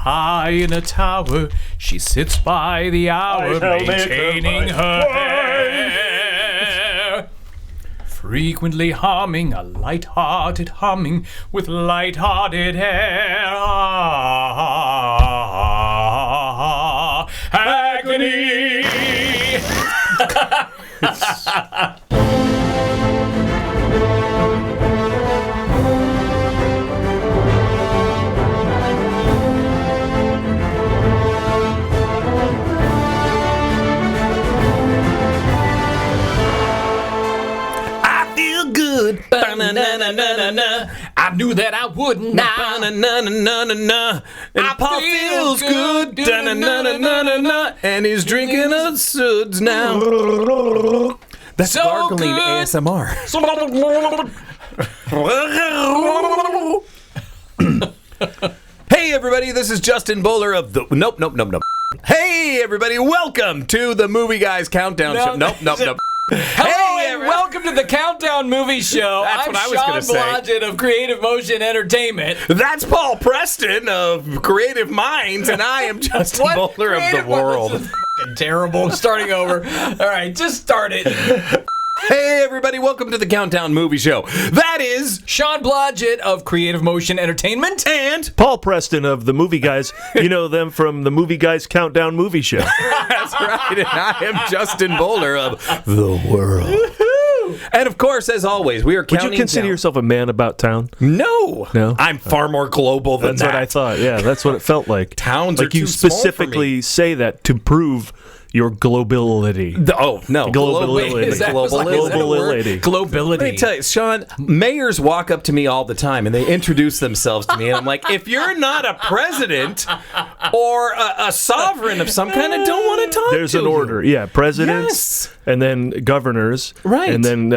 high in a tower. She sits by the hour, maintaining her hair. Frequently humming a light-hearted humming with light-hearted air. Agony. I knew that I wouldn't now. And Paul feels good. And he's drinking a suds now. That's So gargling good. ASMR. Hey everybody, this is Justin Bowler of the Nope. Hey everybody, welcome to the Movie Guys Countdown Show. Nope. Hello and welcome to the Countdown Movie Show. That's what I was gonna say. I'm Sean Blodgett of Creative Motion Entertainment. That's Paul Preston of Creative Minds, and I am Justin Bowler of the World. This is fucking terrible. Starting over. All right, just start it. Hey everybody, welcome to the Countdown Movie Show. That is Sean Blodgett of Creative Motion Entertainment. and Paul Preston of the Movie Guys. You know them from the Movie Guys Countdown Movie Show. that's right, and I am Justin Bowler of the World. And of course, as always, we are Would counting you consider down. yourself a man about town? No. No? I'm far more global than That's that. what I thought. Yeah, that's what it felt like. Towns are like you too small for specifically say that to prove your globability. Oh, no. Globability. Is that a word? Globality. Globability. Let me tell you, Sean, mayors walk up to me all the time and they introduce themselves to me, and I'm like, if you're not a president or a sovereign of some kind, I don't want to talk There's to an you. order. Yeah, presidents, Yes. and then governors, Right. and then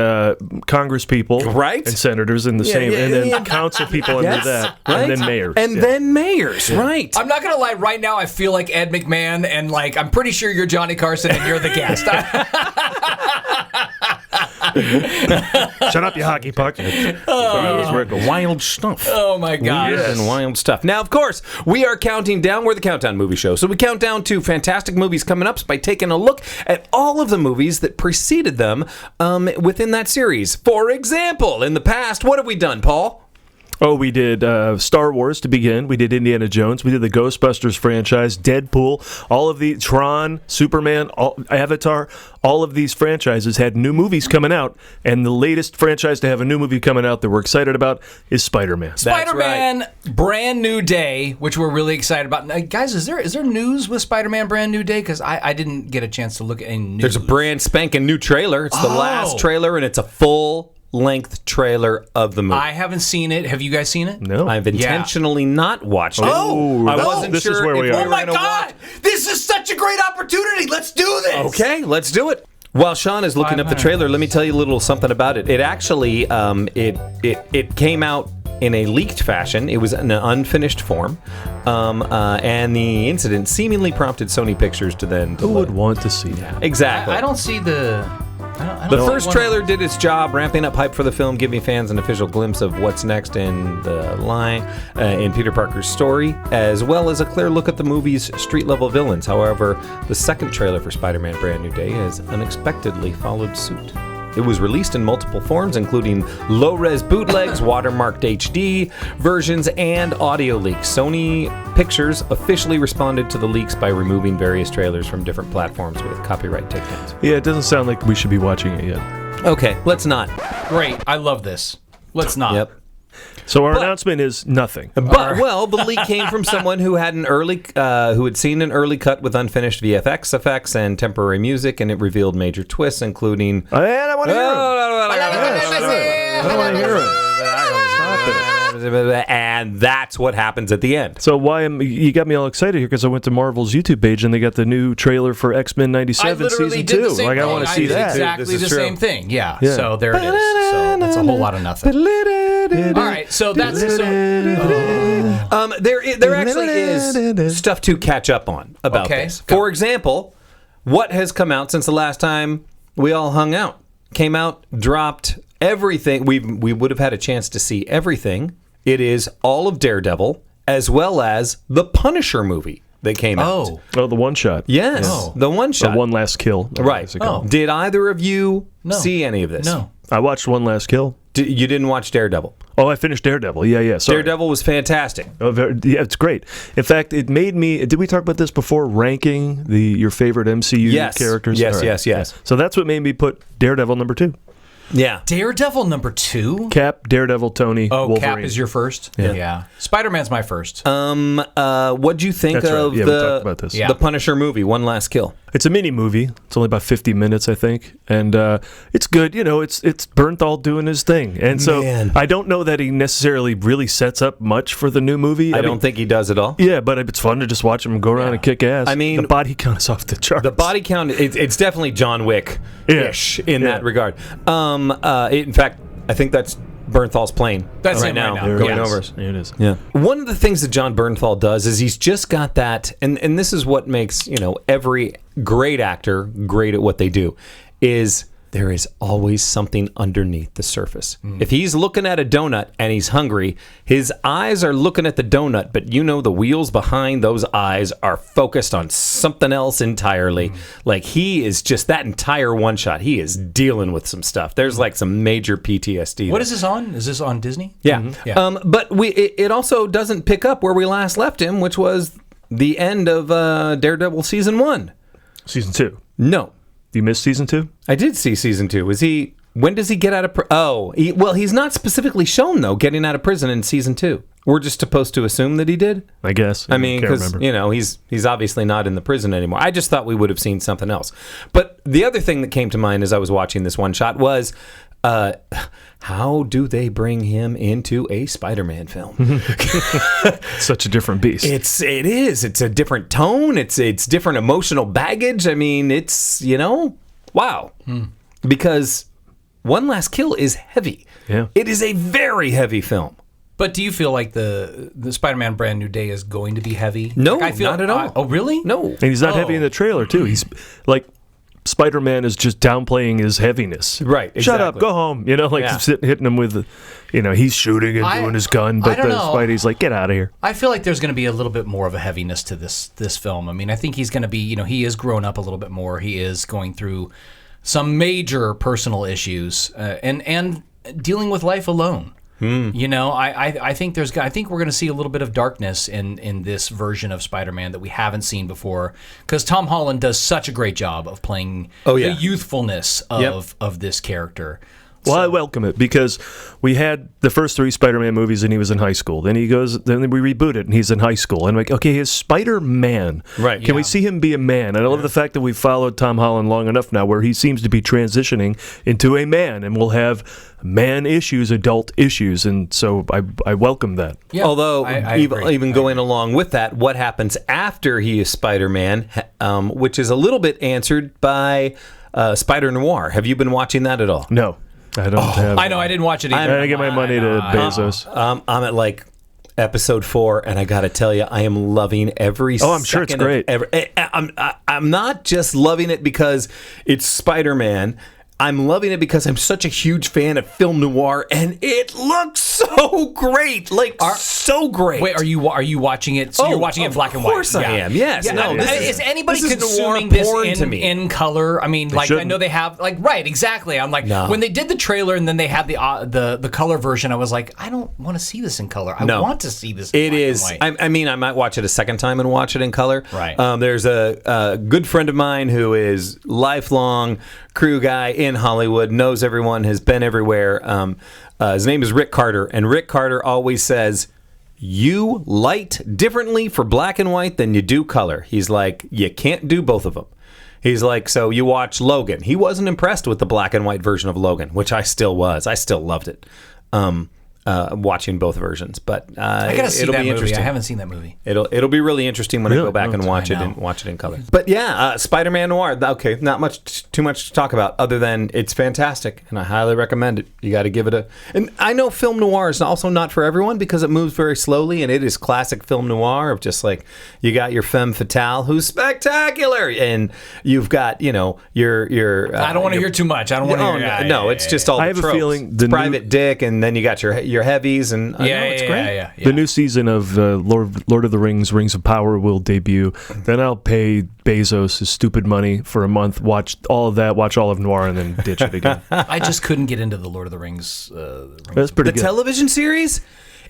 Congress people, Right. and senators in the same, and then council people Yes, under that, right. and then mayors. And Yeah. then mayors, right. I'm not going to lie, right now I feel like Ed McMahon, and like I'm pretty sure you're Johnny Carson and you're the guest. Shut up, you hockey puck. Wild stuff. Oh my God. Weird and wild stuff. Now, of course, we are counting down. We're the Countdown Movie Show. So we count down to fantastic movies coming up by taking a look at all of the movies that preceded them within that series. For example, in the past, what have we done, Paul? Oh, we did Star Wars to begin. We did Indiana Jones. We did the Ghostbusters franchise, Deadpool, all of the Tron, Superman, Avatar. All of these franchises had new movies coming out, and the latest franchise to have a new movie coming out that we're excited about is Spider-Man. Spider-Man Brand New Day, which we're really excited about. Now, guys, is there news with Spider-Man Brand New Day? Because I didn't get a chance to look at any news. There's a brand spanking new trailer. It's the last trailer, and it's a full-length trailer of the movie. I haven't seen it. Have you guys seen it? No. I've intentionally not watched it. Oh, I wasn't this is sure where if we we are. were Oh my gonna God! This is such a great opportunity. Let's do this. Okay, let's do it. While Sean is looking up the trailer, let me tell you a little something about it. It actually, it came out in a leaked fashion. It was in an unfinished form, and the incident seemingly prompted Sony Pictures to then. Who would want to see that? Exactly. I don't see the. I The don't first see one- trailer did its job, ramping up hype for the film, giving fans an official glimpse of what's next in the line in Peter Parker's story, as well as a clear look at the movie's street-level villains. However, the second trailer for Spider-Man Brand New Day has unexpectedly followed suit. It was released in multiple forms, including low-res bootlegs, watermarked HD versions, and audio leaks. Sony Pictures officially responded to the leaks by removing various trailers from different platforms with copyright takedowns. Yeah, it doesn't sound like we should be watching it yet. Okay, let's not. Great. I love this. Let's not. Yep. So our announcement is nothing. But well, the leak came from someone who had who had seen an early cut with unfinished VFX effects and temporary music, and it revealed major twists, including. And I want to hear it. I don't want to hear it. Stop it. And that's what happens at the end. So you got me all excited here because I went to Marvel's YouTube page and they got the new trailer for X-Men I 97 literally season did the 2. same Like thing. I want to see did that. Exactly This the is true. same thing. Yeah. Yeah. So there it is. So that's a whole lot of nothing. All right. So that's There actually is stuff to catch up on about this. For example, what has come out since the last time we all hung out? Came out, dropped everything. We would have had a chance to see everything. It is all of Daredevil as well as the Punisher movie that came out. Oh, the one shot. Yes, the one shot. The One Last Kill. Right. Did either of you see any of this? No. I watched One Last Kill. You didn't watch Daredevil? Oh, I finished Daredevil. Yeah. Sorry. Daredevil was fantastic. Oh, yeah, it's great. In fact, it made me. Did we talk about this before? Ranking your favorite MCU characters. Yes. So that's what made me put Daredevil number 2. Yeah. Daredevil number 2? Cap, Daredevil, Tony, Wolverine. Cap is your first? Yeah. Spider-Man's my first. What'd you think That's right. of Yeah, we talked about this. the Punisher movie, One Last Kill? It's a mini movie. It's only about 50 minutes, I think, and it's good. It's Bernthal doing his thing, and so I don't know that he necessarily really sets up much for the new movie. I don't think he does at all. Yeah, but it's fun to just watch him go around and kick ass. I mean, the body count is off the charts. The body count, it's definitely John Wick-ish in that regard. In fact, I think that's Bernthal's plane. That's right him now, right now. going Yes. over us. There it is. Yeah. One of the things that John Bernthal does is he's just got that, and this is what makes every great actor great at what they do, is there is always something underneath the surface. If he's looking at a donut and he's hungry, his eyes are looking at the donut, but the wheels behind those eyes are focused on something else entirely. Like he is just that entire one shot. He is dealing with some stuff. There's like some major PTSD. What is this on? Is this on Disney? Yeah. Mm-hmm. But it also doesn't pick up where we last left him, which was the end of Daredevil season 1. Season 2. No. You missed season 2? I did see season 2. When does he get out of he's not specifically shown, though, getting out of prison in season 2. We're just supposed to assume that he did? I guess. I mean, because, he's obviously not in the prison anymore. I just thought we would have seen something else. But the other thing that came to mind as I was watching this one shot was, how do they bring him into a Spider-Man film? Such a different beast. It is. It's a different tone. It's different emotional baggage. I mean, it's, wow. Because One Last Kill is heavy. Yeah. It is a very heavy film. But do you feel like the Spider-Man Brand New Day is going to be heavy? No, I feel, not at all. Oh, really? No. And he's not heavy in the trailer, too. He's like... Spider-Man is just downplaying his heaviness. Right. Exactly. Shut up, go home. Hitting him with, he's shooting and doing his gun, but Spidey's like, get out of here. I feel like there's going to be a little bit more of a heaviness to this film. I mean, I think he's going to be, he is grown up a little bit more. He is going through some major personal issues and dealing with life alone. I think I think we're going to see a little bit of darkness in this version of Spider-Man that we haven't seen before, because Tom Holland does such a great job of playing the youthfulness of this character. Well, I welcome it, because we had the first 3 Spider-Man movies and he was in high school. Then we reboot it and he's in high school. And I'm like, okay, he's Spider-Man. Right. Can we see him be a man? And I love the fact that we've followed Tom Holland long enough now where he seems to be transitioning into a man, and we'll have man issues, adult issues. And so I welcome that. Yeah, although, I agree. even going along with that, what happens after he is Spider-Man, which is a little bit answered by Spider Noir. Have you been watching that at all? No. I don't have. I know. I didn't watch it either. I gotta get my money to Bezos. I'm at like episode 4, and I gotta tell you, I am loving every. Oh, I'm sure it's great. I'm not just loving it because it's Spider-Man. I'm loving it because I'm such a huge fan of film noir, and it looks so great, so great. Wait, are you watching it? So you're watching it in black and white? Of course I am. Yes. Yeah. No. Is anybody this is consuming noir this porn to me. in color? I mean, I know they have right, exactly. I'm like, no. When they did the trailer and then they had the color version, I was like, I don't want to see this in color. I want to see this. In black and white. I mean, I might watch it a second time and watch it in color. Right. There's a good friend of mine who is lifelong crew guy in Hollywood, knows everyone, has been everywhere. His name is Rick Carter, and Rick Carter always says, you light differently for black and white than you do color. He's like, you can't do both of them. He's like, so you watch Logan. He wasn't impressed with the black and white version of Logan, which I still was. I still loved it. Watching both versions, but I gotta see that movie. Interesting. I haven't seen that movie. It'll be really interesting when I go back and watch it in color. But yeah, Spider-Man Noir. Okay, not too much to talk about other than it's fantastic, and I highly recommend it. You got to give it a. And I know film noir is also not for everyone because it moves very slowly, and it is classic film noir of just like you got your femme fatale who's spectacular, and you've got your. I don't want to hear too much. I don't want to hear. No, it's just all. I have a feeling the private dick, and then you got your your heavies, and I know it's great. Yeah. The new season of Lord of the Rings, Rings of Power will debut. Then I'll pay Bezos his stupid money for a month, watch all of that, watch all of Noir, and then ditch it again. I just couldn't get into the Lord of the Rings. That's pretty good. Television series?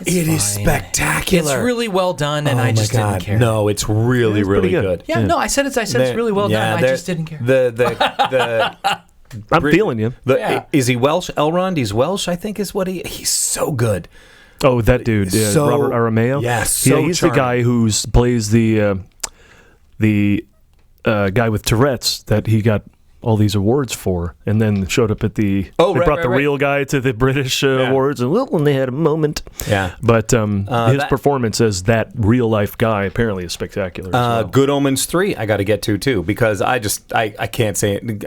It is fine. spectacular. It's really well done, and I just didn't care. No, it's really, really good. Yeah, no, I said it's really well done. I just didn't care. I'm feeling you. Is he Welsh? Elrond? He's Welsh, I think, is what he's so good. Oh, that dude, So- Robert Aramayo. Yes, so he's charming. the guy who plays the guy with Tourette's that he got all these awards for, and then showed up at the. They brought the real guy to the British awards, and when they had a moment. Yeah, but his performance as that real life guy apparently is spectacular. As well. Good Omens 3, I got to get to too, because I can't say it.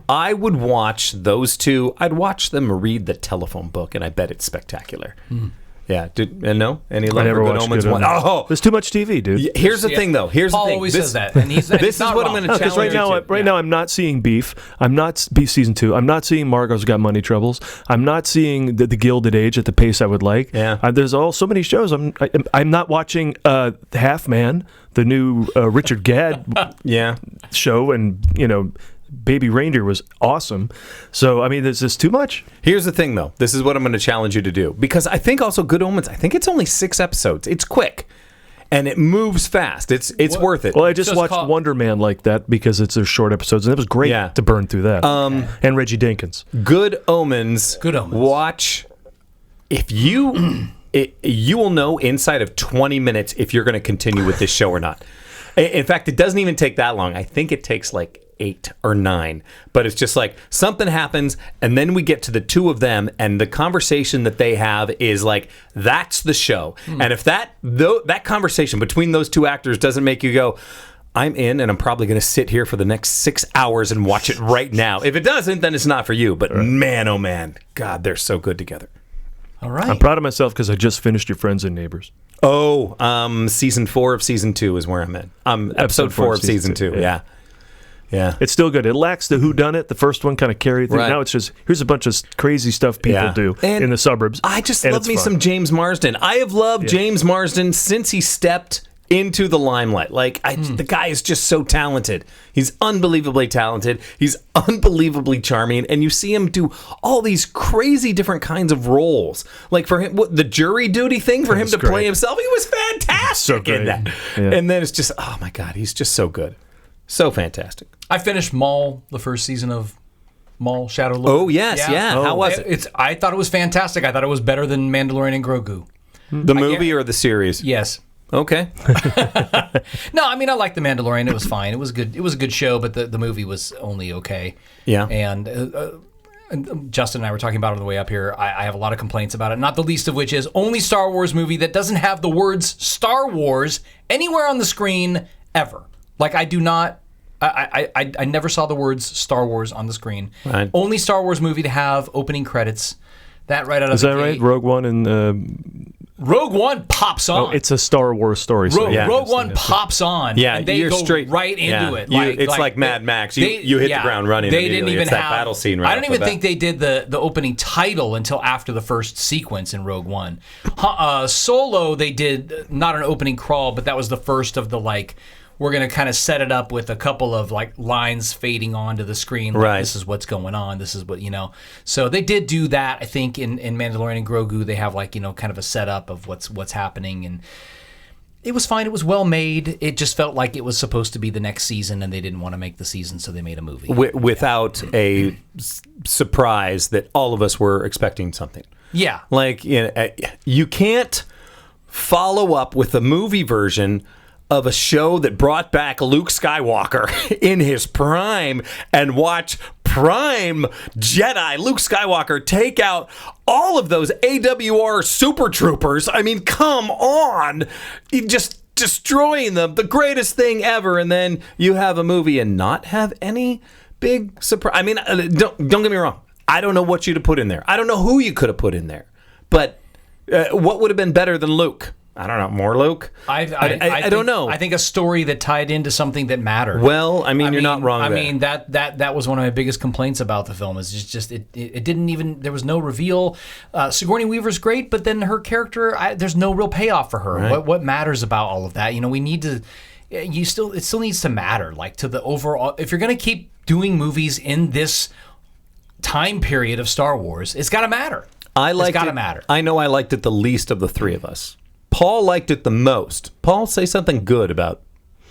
I would watch those two. I'd watch them read the telephone book, and I bet it's spectacular. Yeah, no? Any love for Good Omens 1? Oh, there's too much TV, dude. Here's the thing, though. Paul always says that, and he's this is what I'm going to challenge right now, you to. now I'm not seeing Beef. I'm not Beef season 2. I'm not seeing Margot's Got Money Troubles. I'm not seeing the Gilded Age at the pace I would like. Yeah. There's so many shows. I'm not watching Half Man, the new Richard Gadd show, and Baby Reindeer was awesome. So, I mean, there's just too much. Here's the thing, though. This is what I'm going to challenge you to do. Because I think also Good Omens, I think it's only 6 episodes. It's quick. And it moves fast. It's worth it. Well, I just watched Wonder Man like that because it's a short episodes, and it was great to burn through that. And Reggie Jenkins. Good Omens. Watch. If you... you will know inside of 20 minutes if you're going to continue with this show or not. In fact, it doesn't even take that long. I think it takes like 8 or 9, but it's just like something happens, and then we get to the two of them, and the conversation that they have is like, that's the show. And if that conversation between those two actors doesn't make you go, I'm in, and I'm probably going to sit here for the next 6 hours and watch it right now. If it doesn't, then it's not for you. But man, oh man, God, they're so good together. All right. I'm proud of myself because I just finished Your Friends and Neighbors. Oh, season 4 of season 2 is where I'm in. Episode 4 of season 2. Yeah. It's still good. It lacks the whodunit. The first one kind of carried through. Now it's just, here's a bunch of crazy stuff people do in the suburbs. I just love me some James Marsden. I have loved James Marsden since he stepped into the limelight. Like, the guy is just so talented. He's unbelievably talented. He's unbelievably charming. And you see him do all these crazy different kinds of roles. Like for him, the jury duty thing for him to play himself, he was fantastic in that. Yeah. And then it's just, oh my God, he's just so good. So fantastic. I finished Maul, the first season of Maul, Shadow Lord. Oh, yes, How was it? I thought it was fantastic. I thought it was better than Mandalorian and Grogu. The movie or the series? Yes. Okay. No, I mean, I liked The Mandalorian. It was fine. It was good. It was a good show, but the movie was only okay. Yeah. And Justin and I were talking about it on the way up here. I have a lot of complaints about it, not the least of which is only Star Wars movie that doesn't have the words Star Wars anywhere on the screen ever. Like, I do not... I never saw the words Star Wars on the screen. Right. Only Star Wars movie to have opening credits. That right out of the gate. Is that right? Rogue One and... Rogue One pops on. Oh, it's a Star Wars story. Rogue One pops on. Yeah, and they you're go straight right into it. It's like Mad Max. You hit the ground running. They didn't even have that battle scene. Right, I don't even think they did the opening title until after the first sequence in Rogue One. Solo, they did not an opening crawl, but that was the first of the we're going to kind of set it up with a couple of lines fading onto the screen. This is what's going on. This is what, So they did do that, I think, in Mandalorian and Grogu. They have kind of a setup of what's happening. And it was fine. It was well made. It just felt like it was supposed to be the next season, and they didn't want to make the season, so they made a movie. Without a surprise that all of us were expecting something. Yeah. You can't follow up with a movie version of a show that brought back Luke Skywalker in his prime and watch prime Jedi Luke Skywalker take out all of those AWR super troopers. I mean, come on. Just destroying them, the greatest thing ever, and then you have a movie and not have any big surprise. I mean, don't get me wrong. I don't know what you to put in there. I don't know who you could have put in there. But what would have been better than Luke? I don't know, more Luke? I don't know. I think a story that tied into something that mattered. Well, you're not wrong there. I mean, that was one of my biggest complaints about the film is just it didn't even, there was no reveal. Sigourney Weaver's great, but then her character, there's no real payoff for her. Right. What matters about all of that? We need to, it still needs to matter, like to the overall, if you're going to keep doing movies in this time period of Star Wars, it's got to matter. It's got to matter. I know I liked it the least of the three of us. Paul liked it the most. Paul, say something good about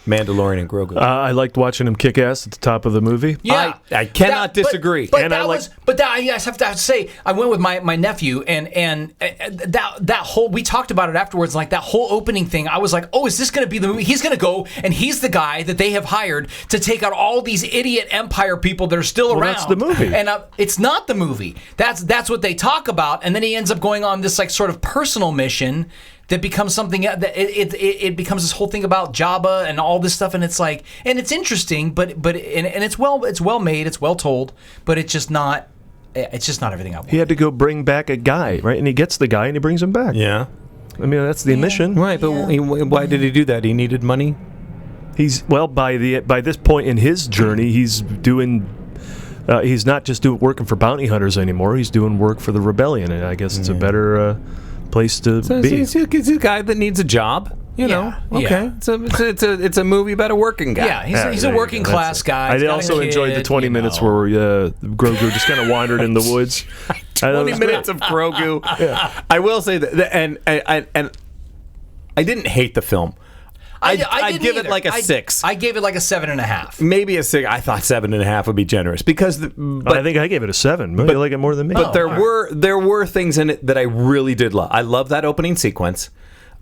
Mandalorian and Grogu. I liked watching him kick ass at the top of the movie. Yeah, I cannot disagree. I have to say, I went with my nephew, and that whole, we talked about it afterwards, like that whole opening thing. I was like, oh, is this going to be the movie? He's going to go, and he's the guy that they have hired to take out all these idiot Empire people that are still around. That's the movie, and it's not the movie. That's what they talk about, and then he ends up going on this like sort of personal mission that becomes something that it becomes this whole thing about Jabba and all this stuff, and it's like, and it's interesting, but it's well made, it's well told, but it's just not everything I want. He had to go bring back a guy, right? And he gets the guy and he brings him back. Yeah. I mean, that's the mission. Right, but why did he do that? He needed money? By this point in his journey, he's doing he's not just working for bounty hunters anymore. He's doing work for the rebellion, and I guess it's a better place to be. He's a guy that needs a job. You know, okay. Yeah. It's a movie about a working guy. Yeah, he's a working class guy. I also enjoyed the 20 minutes where Grogu just kind of wandered in the woods. 20 minutes of Grogu. Yeah. I will say that, and I didn't hate the film. I'd give it like a 6. I gave it like a 7.5. Maybe a 6. I thought 7.5 would be generous because. I think I gave it a 7. Maybe you like it more than me. But there were things in it that I really did love. I love that opening sequence.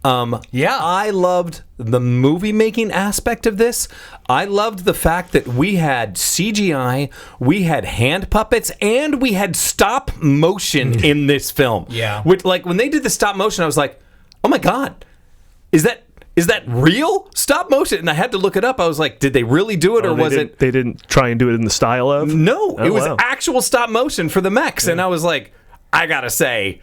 I loved the movie making aspect of this. I loved the fact that we had CGI, we had hand puppets, and we had stop motion in this film. Yeah. Which, like, when they did the stop motion, I was like, oh my God, is that real stop motion? And I had to look it up. I was like, did they really do it, or was it? They didn't try and do it in the style of? No, it was actual stop motion for the mechs. Yeah. And I was like, I gotta say,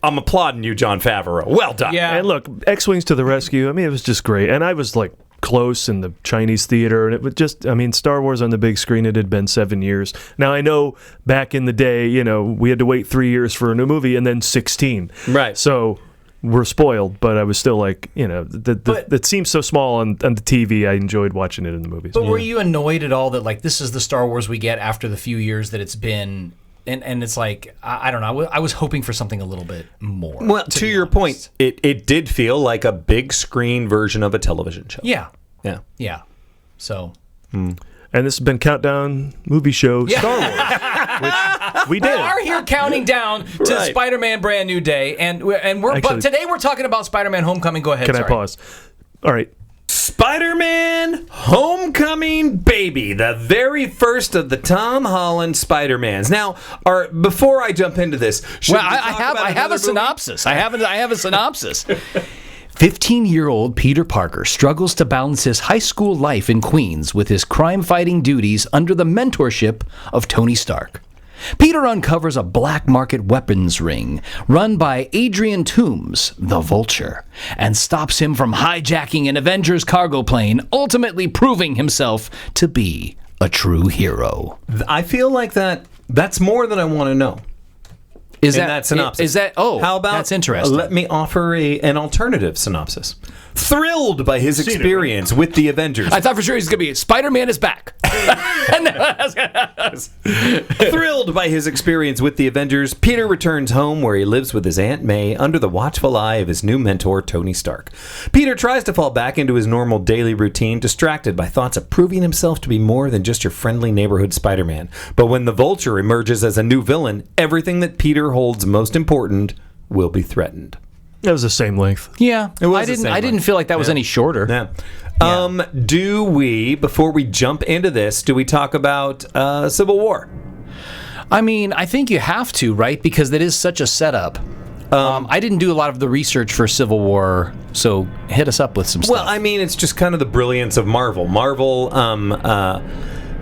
I'm applauding you, Jon Favreau. Well done. Yeah. And look, X-Wings to the rescue. I mean, it was just great. And I was like close in the Chinese theater, and it was just, I mean, Star Wars on the big screen, it had been 7 years. Now, I know back in the day, we had to wait 3 years for a new movie and then 16. Right. So we're spoiled, but I was still like, that seems so small on the TV. I enjoyed watching it in the movies. But were you annoyed at all that, like, this is the Star Wars we get after the few years that it's been? And it's like, I don't know. I was hoping for something a little bit more. Well, to your point, it did feel like a big screen version of a television show. Yeah. Yeah. Yeah. So. And this has been Countdown Movie Show Star Wars. Which we did. We are here counting down to Spider-Man Brand New Day. And but today we're talking about Spider-Man Homecoming. Go ahead. Can I pause? All right. Spider-Man Homecoming, baby, the very first of the Tom Holland Spider-Mans. Now, before I jump into this, I have a synopsis. I have a synopsis. 15-year-old Peter Parker struggles to balance his high school life in Queens with his crime-fighting duties under the mentorship of Tony Stark. Peter uncovers a black market weapons ring run by Adrian Toomes, the Vulture, and stops him from hijacking an Avengers cargo plane, ultimately proving himself to be a true hero. I feel like that's more than I want to know. That synopsis? How about, that's interesting. Let me offer an alternative synopsis. Thrilled by his experience with the Avengers. I thought for sure he's going to be Spider-Man is back. Thrilled by his experience with the Avengers, Peter returns home where he lives with his Aunt May under the watchful eye of his new mentor, Tony Stark. Peter tries to fall back into his normal daily routine, distracted by thoughts of proving himself to be more than just your friendly neighborhood Spider-Man. But when the Vulture emerges as a new villain, everything that Peter holds most important will be threatened. It was the same length. Yeah, I didn't feel like that was any shorter. Yeah. Do we, before we jump into this, do we talk about Civil War? I mean, I think you have to, right? Because that is such a setup. I didn't do a lot of the research for Civil War, so hit us up with some stuff. Well, I mean, it's just kind of the brilliance of Marvel. Marvel,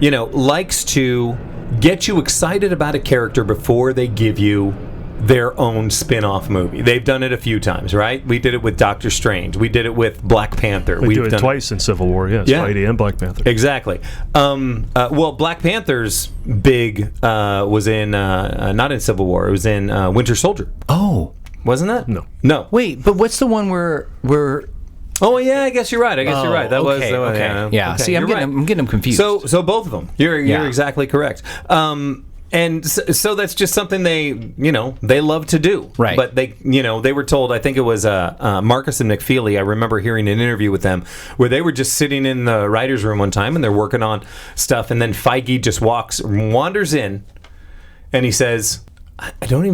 likes to get you excited about a character before they give you their own spin-off movie. They've done it a few times, right? We did it with Doctor Strange. We did it with Black Panther. We do it twice in Civil War, yes. Yeah. Spidey and Black Panther. Exactly. Well, Black Panther's big was in, not in Civil War, it was in Winter Soldier. Oh. Wasn't that? No. Wait, but what's the one where... Oh yeah, I guess you're right. That was okay. Yeah. Okay, See, I'm getting them confused. So both of them. You're exactly correct. And so that's just something they love to do. Right. But they were told, I think it was Marcus and McFeely, I remember hearing an interview with them where they were just sitting in the writer's room one time and they're working on stuff, and then Feige just wanders in and he says, I don't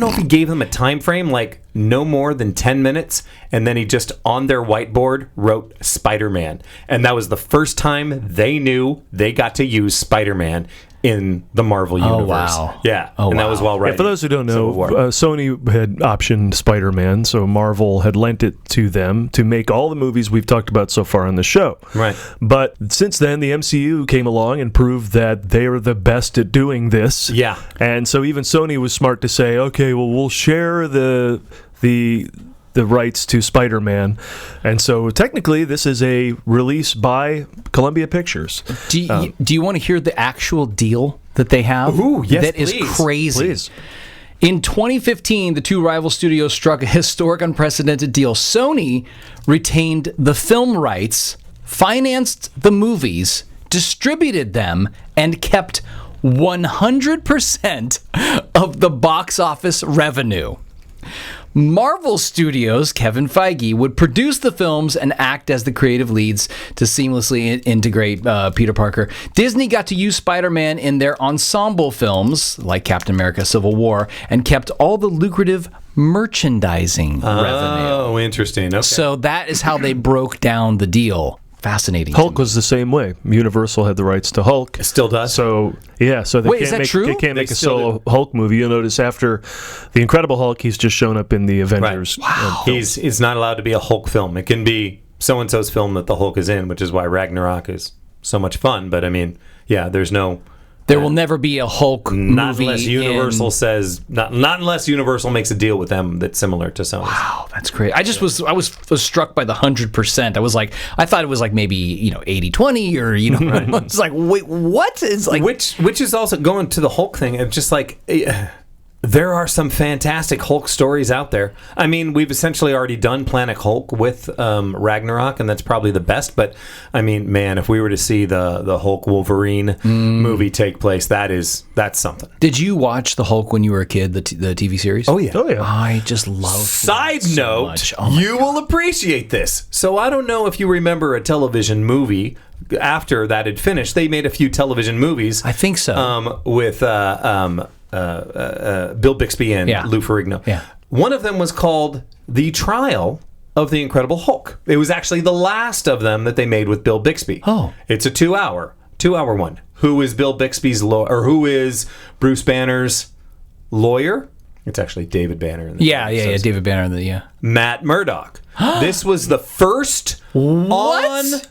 know if he gave them a time frame, like no more than 10 minutes, and then he just on their whiteboard wrote Spider-Man. And that was the first time they knew they got to use Spider-Man in the Marvel universe. Oh, wow. Yeah. And that was while writing. Yeah, for those who don't know, Sony had optioned Spider-Man, so Marvel had lent it to them to make all the movies we've talked about so far on the show. Right. But since then, the M.C.U. came along and proved that they are the best at doing this. Yeah. And so even Sony was smart to say, okay, well, we'll share the rights to Spider-Man. And so technically this is a release by Columbia Pictures. Do you want to hear the actual deal that they have? Ooh, yes, that please. Is crazy. Please. In 2015, the two rival studios struck a historic, unprecedented deal. Sony retained the film rights, financed the movies, distributed them, and kept 100% of the box office revenue. Marvel Studios' Kevin Feige would produce the films and act as the creative leads to seamlessly integrate Peter Parker. Disney got to use Spider-Man in their ensemble films, like Captain America: Civil War, and kept all the lucrative merchandising revenue. Oh, interesting. Okay. So that is how they broke down the deal. Fascinating. Hulk was the same way. Universal had the rights to Hulk. It still does. So yeah. So they Wait, can't is that make true? they can't They make a still solo Hulk movie. You'll notice after the Incredible Hulk, he's just shown up in the Avengers. Right. Wow. He's not allowed to be a Hulk film. It can be so and so's film that the Hulk is in, which is why Ragnarok is so much fun. But I mean, yeah, there's no. There will never be a Hulk Not movie unless Universal says not unless Universal makes a deal with them that's similar to Sony. Wow, that's great. I was struck by the 100%. I thought it was like maybe 80-20 or It's like, wait, what? It's like which is also going to the Hulk thing. It's just like there are some fantastic Hulk stories out there. I mean, we've essentially already done Planet Hulk with Ragnarok, and that's probably the best. But I mean, man, if we were to see the Hulk Wolverine movie take place, that's something. Did you watch the Hulk when you were a kid, the TV series? Oh yeah. I just love. Side note, you will appreciate this. So I don't know if you remember a television movie. After that had finished, they made a few television movies. I think so. With Bill Bixby and Lou Ferrigno. Yeah. One of them was called The Trial of the Incredible Hulk. It was actually the last of them that they made with Bill Bixby. Oh. It's a 2-hour one. Who is Bill Bixby's lawyer, or who is Bruce Banner's lawyer? It's actually David Banner. In the David Banner. Matt Murdock. This was the first on-screen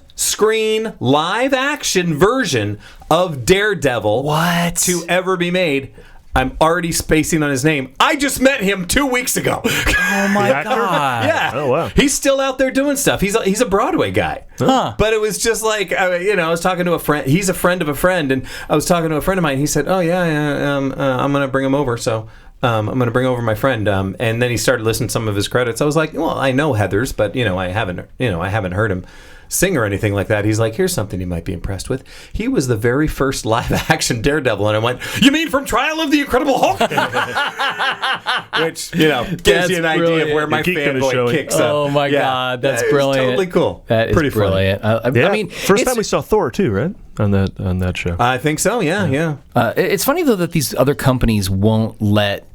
live-action version of Daredevil to ever be made. I'm already spacing on his name. I just met him 2 weeks ago. Oh my God! Yeah. Oh wow. He's still out there doing stuff. He's a Broadway guy. Huh. But it was just like I was talking to a friend. He's a friend of a friend, and I was talking to a friend of mine. He said, "Oh yeah, I'm gonna bring him over." So. I'm going to bring over my friend, and then he started listening to some of his credits. I was like, "Well, I know Heathers, but I haven't heard him sing or anything like that." He's like, "Here's something you might be impressed with. He was the very first live-action Daredevil," and I went, "You mean from Trial of the Incredible Hulk?" Which gives you an idea of where my fanboy kicks up. Oh my God, that's brilliant! Totally cool. That is pretty brilliant. Funny. I mean, first time we saw Thor too, right? On that show. I think so. Yeah. It's funny though that these other companies won't let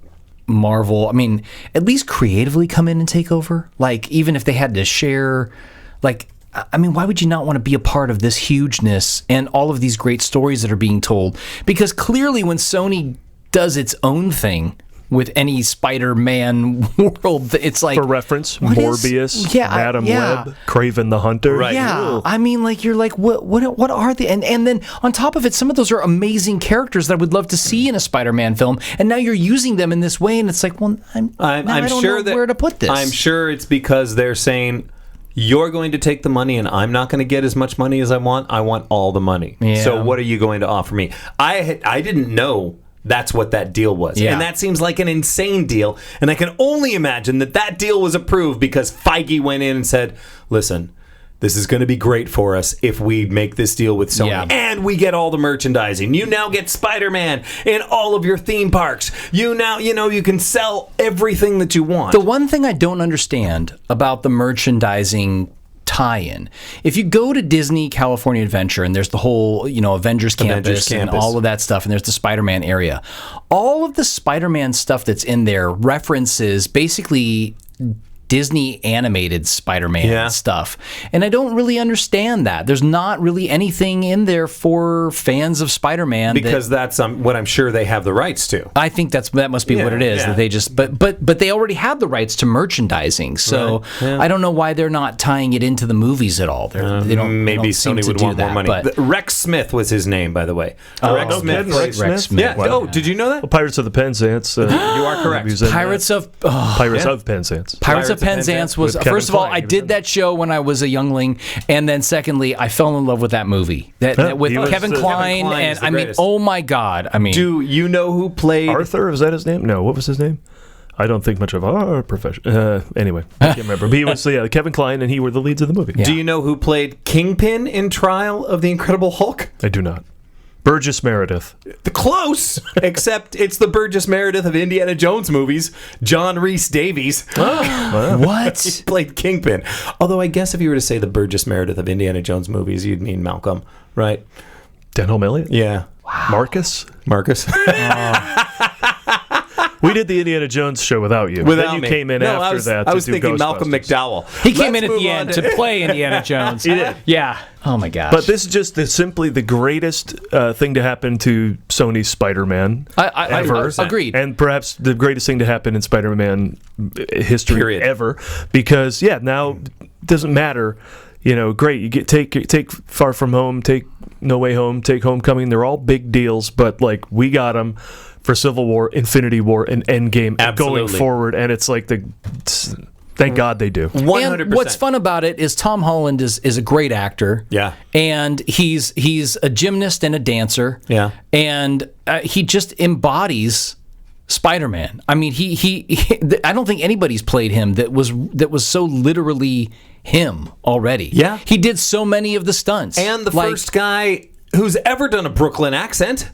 Marvel, at least creatively come in and take over. Like, even if they had to share, why would you not want to be a part of this hugeness and all of these great stories that are being told? Because clearly when Sony does its own thing, with any Spider-Man world. It's like, For reference, what is- Morbius, yeah, Madam yeah. Web, Kraven the Hunter. Right. yeah, I mean, like, you're like, what are they? And then on top of it, some of those are amazing characters that I would love to see in a Spider-Man film, and now you're using them in this way, and it's like, well, I don't sure know where to put this. I'm sure it's because they're saying, you're going to take the money and I'm not going to get as much money as I want. I want all the money. Yeah. So what are you going to offer me? I didn't know that's what that deal was. Yeah. And that seems like an insane deal. And I can only imagine that deal was approved because Feige went in and said, listen, this is going to be great for us if we make this deal with Sony. Yeah. And we get all the merchandising. You now get Spider-Man in all of your theme parks. You now, you can sell everything that you want. The one thing I don't understand about the merchandising tie-in, if you go to Disney California Adventure and there's the whole, Avengers campus and all of that stuff, and there's the Spider-Man area, all of the Spider-Man stuff that's in there references basically Disney animated Spider-Man stuff. And I don't really understand that. There's not really anything in there for fans of Spider-Man. Because that's what I'm sure they have the rights to. I think that must be what it is. Yeah. That they just but they already have the rights to merchandising. So I don't know why they're not tying it into the movies at all. They don't. Maybe they don't seem Sony to would do want more that, money. but- Rex Smith was his name, by the way. Rex no Smith. kidding, plays- Rex Smith? Yeah. Wow. Oh, did you know that? Well, Pirates of the Penzance. You are correct. he was in Pirates that. of Pirates of Penzance. Pirates of Pirates of Penzance was With Kevin first of all, Kline. I He was did in that show when I was a youngling, and then secondly, I fell in love with that movie that with he was Kevin the- Kline, Kevin Kline and is the I mean, greatest. oh my God, I mean, Do you know who played? Arthur, was that his name? No, what was his name? I don't think much of our profession. Anyway, I can't remember. But he was Kevin Kline, and he were the leads of the movie. Do you know who played Kingpin in Trial of the Incredible Hulk? I do not. Burgess Meredith. Close, except it's the Burgess Meredith of Indiana Jones movies, John Rhys Davies. what? He played Kingpin. Although I guess if you were to say the Burgess Meredith of Indiana Jones movies, you'd mean Malcolm, right? Denholm Elliott. Yeah. Marcus. Marcus. We did the Indiana Jones show without you. Without then you me. came in No, after that. I was to do thinking Malcolm Ghostbusters. McDowell. He came Let's in at move the on end to play Indiana Jones. He did. Yeah. Oh my gosh. But this is just simply the greatest thing to happen to Sony's Spider-Man I ever. agreed. And perhaps the greatest thing to happen in Spider-Man history Period. ever. Because, now it doesn't matter. Great. You take Far From Home, take No Way Home, take Homecoming. They're all big deals, but we got them for Civil War, Infinity War, and Endgame going Absolutely. forward. And it's like thank God they do. 100%. And what's fun about it is Tom Holland is a great actor. Yeah. And he's a gymnast and a dancer. Yeah. And he just embodies Spider-Man. I mean, he I don't think anybody's played him that was so literally him already. Yeah. He did so many of the stunts. And the first guy who's ever done a Brooklyn accent.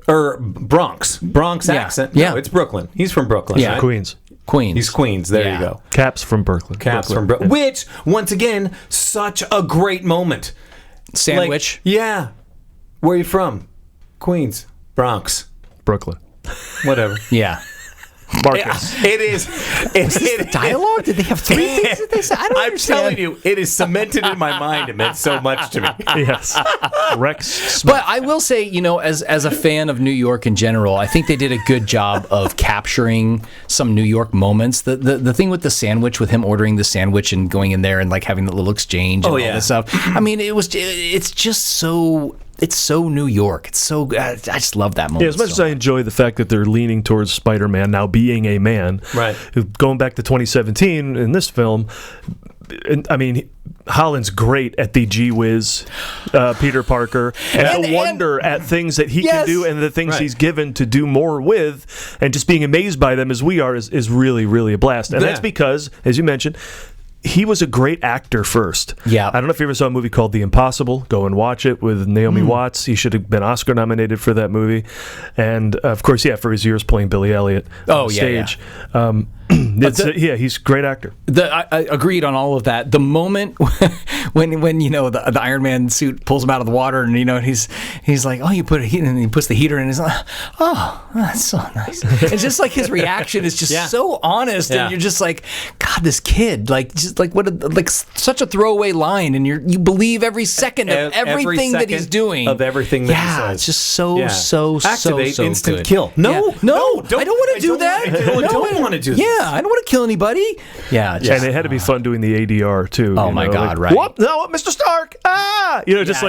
Or Bronx accent. Yeah. No, it's Brooklyn. He's from Brooklyn. Yeah. right? Queens. He's Queens. There Yeah. you go. Caps from Brooklyn. Caps from Brooklyn. Which, once again, such a great moment. Sandwich. Yeah. Where are you from? Queens. Bronx. Brooklyn. Whatever. Yeah. Marcus. It is. It, Dialogue? Did they have three things that they said? I don't I'm understand. telling you, it is cemented in my mind. It meant so much to me. Yes. Rex Smith. But I will say, as a fan of New York in general, I think they did a good job of capturing some New York moments. The thing with the sandwich, with him ordering the sandwich and going in there and having the little exchange and all this stuff. I mean, it's just so. It's so New York. It's so. I just love that moment. Yeah, as much as I enjoy the fact that they're leaning towards Spider-Man now being a man, Right. Going back to 2017 in this film, I mean, Holland's great at the gee whiz, Peter Parker, and the wonder at things that he can do and the things he's given to do more with, and just being amazed by them as we are is really, really a blast. And that's because, as you mentioned, he was a great actor first. Yeah. I don't know if you ever saw a movie called The Impossible. Go and watch it with Naomi Watts. He should have been Oscar nominated for that movie. And, of course, for his years playing Billy Elliot on stage. He's a great actor. I agreed on all of that. The moment when the Iron Man suit pulls him out of the water, and he's like, oh, you put a heat, and he puts the heater in. He's like, oh, that's so nice. It's just like his reaction is just so honest, and you're just like, God, this kid, such a throwaway line, and you believe every second of everything that he's doing, of everything that he says. It's just so Activate so instant good. kill. No, I don't want to do that. I don't want to do that. Yeah, I don't want to kill anybody. Yeah, and it had to be fun doing the ADR too. Oh my God, right? What? No, Mr. Stark!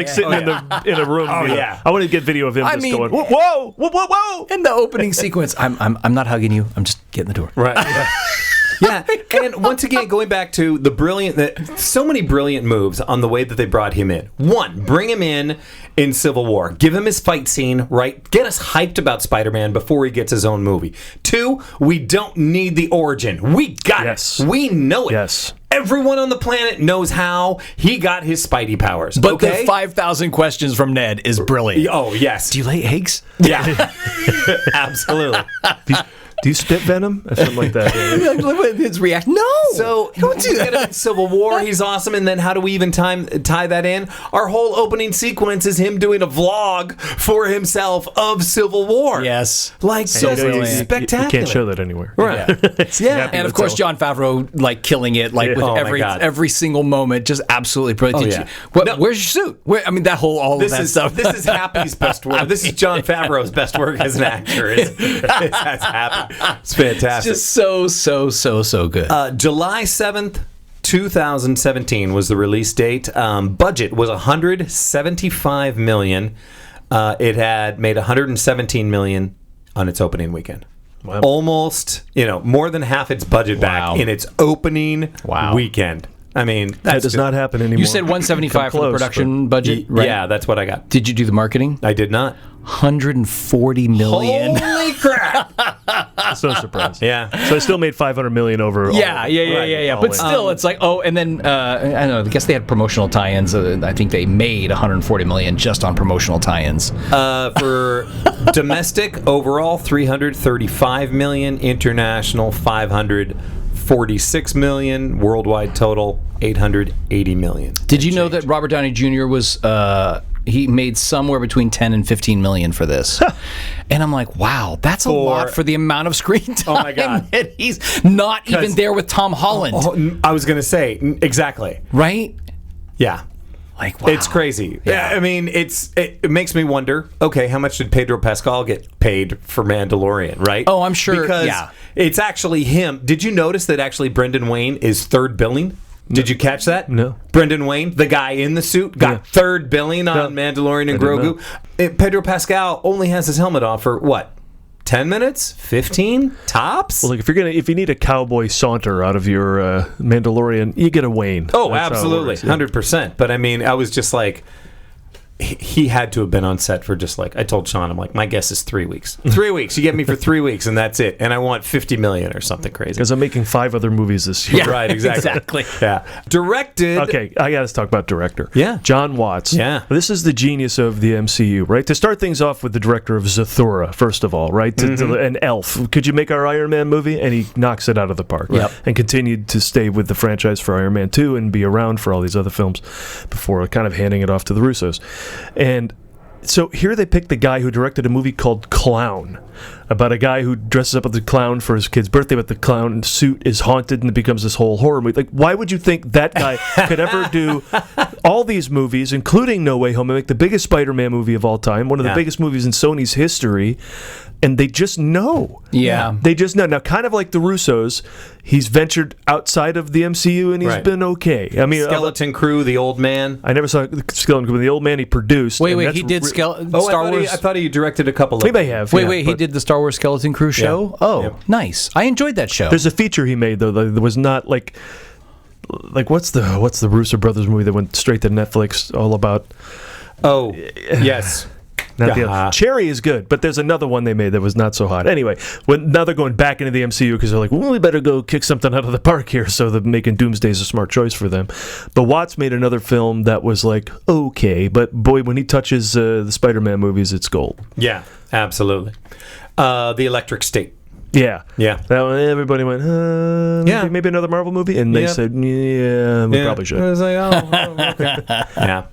Sitting in a room. Oh yeah. I want to get video of him going, whoa! In the opening sequence, I'm not hugging you. I'm just getting the door. Right. Yeah, and once again, going back to so many brilliant moves on the way that they brought him in. One, bring him in Civil War. Give him his fight scene, right? Get us hyped about Spider-Man before he gets his own movie. Two, we don't need the origin. We got it. We know it. Yes. Everyone on the planet knows how he got his Spidey powers. But the 5,000 questions from Ned is brilliant. Oh, yes. Do you lay eggs? Yeah. Absolutely. Do you spit venom? Or something like that. His reaction. No. So don't do that. In Civil War, he's awesome. And then how do we even tie that in? Our whole opening sequence is him doing a vlog for himself of Civil War. Yes. So spectacular. You can't show that anywhere. Right. Yeah. And of course, Jon Favreau killing it with every single moment, just absolutely brilliant. Where's your suit? That whole all of that stuff. This is Happy's best work. This is Jon Favreau's best work as an actor. That's Happy. It's fantastic. It's just so good. July 7th, 2017 was the release date. Budget was $175 million. It had made $117 million on its opening weekend. Wow. Almost, more than half its budget back in its opening weekend. That does not happen anymore. You said 175 for the production budget, right? Yeah, that's what I got. Did you do the marketing? I did not. $140 million. Holy crap! So surprised. Yeah. So I still made $500 million over. Yeah. But still, it's like, and then I don't know. I guess they had promotional tie-ins. I think they made $140 million just on promotional tie-ins. For domestic overall, $335 million. International, $546 million. Worldwide total, $880 million. Did you know that Robert Downey Jr. was? He made somewhere between 10 and 15 million for this. And I'm like, wow, that's a lot for the amount of screen time. Oh my God. That he's not even there with Tom Holland. I was going to say, exactly. Right? Yeah. Like, wow. It's crazy. Yeah. It makes me wonder, okay, how much did Pedro Pascal get paid for Mandalorian, right? Oh, I'm sure, because it's actually him. Did you notice that actually Brendan Wayne is third billing? Did you catch that? No. Brendan Wayne, the guy in the suit, got third billing on Mandalorian and Grogu. Pedro Pascal only has his helmet off for what? 10 minutes? 15? Tops? Well, look, if you need a cowboy saunter out of your Mandalorian, you get a Wayne. Oh, that's absolutely. 100%. But I was just like, he had to have been on set for just I told Sean, I'm like, my guess is 3 weeks. 3 weeks. You get me for 3 weeks and that's it. And I want $50 million or something crazy. Because I'm making 5 other movies this year. Yeah, right, exactly. Yeah. Directed. Okay, I got to talk about director. Yeah. John Watts. Yeah. This is the genius of the MCU, right? To start things off with the director of Zathura, first of all, right? And Elf. Could you make our Iron Man movie? And he knocks it out of the park. Yep. And continued to stay with the franchise for Iron Man 2 and be around for all these other films before kind of handing it off to the Russos. And so here they picked the guy who directed a movie called Clown, about a guy who dresses up as a clown for his kid's birthday, but the clown suit is haunted and it becomes this whole horror movie. Like, why would you think that guy could ever do all these movies, including No Way Home, and make the biggest Spider-Man movie of all time, one of the biggest movies in Sony's history, and they just know. Yeah. They just know. Now, kind of like the Russos, he's ventured outside of the MCU and he's been okay. Skeleton Crew, The Old Man. I never saw Skeleton Crew, The Old Man he produced. Wait, he did Star Wars? I thought he directed a couple of He may have. Wait, he did the Star Wars Skeleton Crew show? Yeah. Oh, nice. I enjoyed that show. There's a feature he made, though, that was not like what's the Russo brothers movie that went straight to Netflix, all about... Oh, yes. Cherry is good, but there's another one they made that was not so hot. Anyway, now they're going back into the MCU because they're like, well, we better go kick something out of the park here, so they're making Doomsday is a smart choice for them. But Watts made another film that was like, okay, but boy, when he touches the Spider-Man movies, it's gold. Yeah, absolutely. The Electric State. Yeah. Yeah. That one, everybody went, maybe another Marvel movie? And they said, we probably should. I was like, okay. Yeah.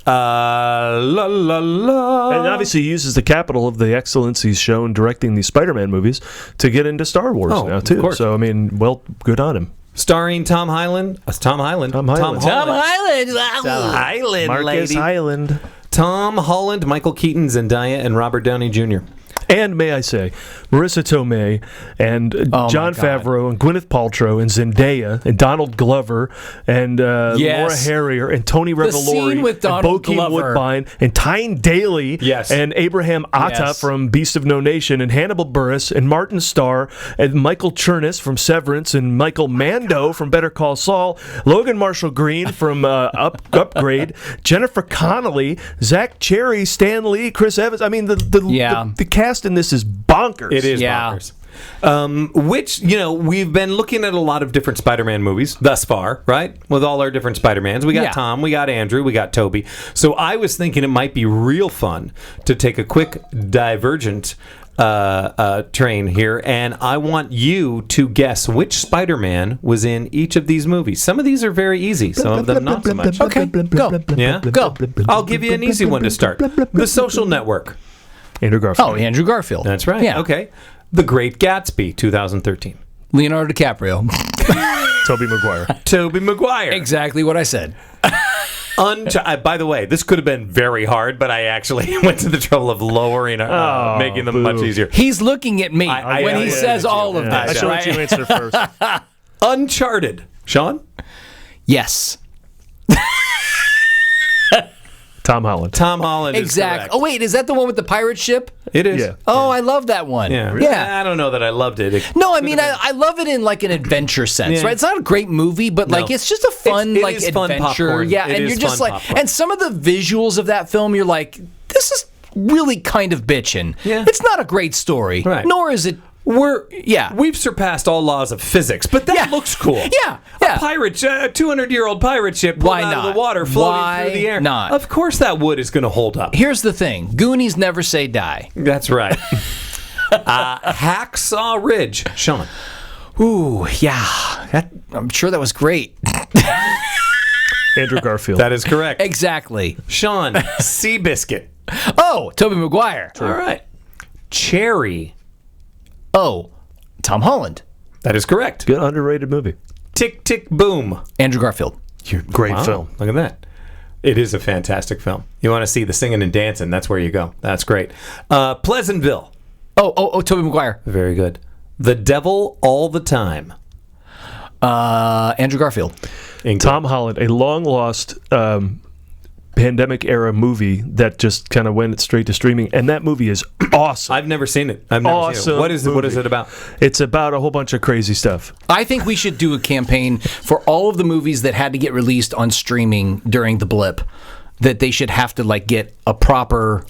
La la la. And obviously he uses the capital of the excellence he's shown directing these Spider-Man movies to get into Star Wars now, too. Of course. So, I mean, well, good on him. Starring Tom Highland. Tom Highland. Marcus lady. Highland. Tom Holland, Michael Keaton, Zendaya, and Robert Downey Jr. And may I say, Marissa Tomei and Jon Favreau and Gwyneth Paltrow and Zendaya and Donald Glover and Laura Harrier and Tony Revolori with and Bokeem Woodbine and Tyne Daly and Abraham Atta from Beast of No Nation and Hannibal Buress and Martin Starr and Michael Chernus from Severance and Michael Mando from Better Call Saul, Logan Marshall Green from Upgrade, Jennifer Connelly, Zach Cherry, Stan Lee, Chris Evans. I mean, the cast in this is bonkers. It is bonkers. Which, we've been looking at a lot of different Spider-Man movies thus far, right? With all our different Spider-Mans. We got Tom, we got Andrew, we got Toby. So I was thinking it might be real fun to take a quick divergent train here, and I want you to guess which Spider-Man was in each of these movies. Some of these are very easy, some of them not so much. Okay, go. Yeah? Go. I'll give you an easy one to start. The Social Network. Andrew Garfield. Oh, Andrew Garfield. That's right. Yeah. Okay. The Great Gatsby, 2013. Leonardo DiCaprio. Tobey Maguire. Tobey Maguire. Exactly what I said. By the way, this could have been very hard, but I actually went to the trouble of lowering, making them much easier. He's looking at me when he says all of this. I should let you answer first. Uncharted. Sean? Yes. Tom Holland. Tom Holland is correct. Oh, wait, is that the one with the pirate ship? It is. Yeah. Oh, I love that one. Yeah. I don't know that I loved it. No, I mean, I love it in like an adventure sense, right? It's not a great movie, but like it's just a fun It is fun adventure. popcorn. Yeah, It and is you're just fun like, popcorn. and some of the visuals of that film, you're like, this is really kind of bitchin'. Yeah. It's not a great story, Right. nor is it. We've surpassed all laws of physics, but that looks cool. Yeah. A pirate, 200-year-old pirate ship pulled Why out of not? the water, floating Why through the air. not? Of course, that wood is going to hold up. Here's the thing: Goonies never say die. That's right. Hacksaw Ridge, Sean. Ooh, yeah. I'm sure that was great. Andrew Garfield. That is correct. Exactly. Sean, Seabiscuit. Oh, Tobey Maguire. All right. Cherry. Oh, Tom Holland. That is correct. Good underrated movie. Tick, Tick, Boom. Andrew Garfield. Great Wow, film. Look at that. It is a fantastic film. You want to see the singing and dancing, that's where you go. That's great. Pleasantville. Oh, Tobey Maguire. Very good. The Devil All the Time. Andrew Garfield. Tom Holland, a long lost pandemic era movie that just kind of went straight to streaming, and that movie is awesome. I've never seen it. What is it about? It's about a whole bunch of crazy stuff. I think we should do a campaign for all of the movies that had to get released on streaming during the blip, that they should have to like get a proper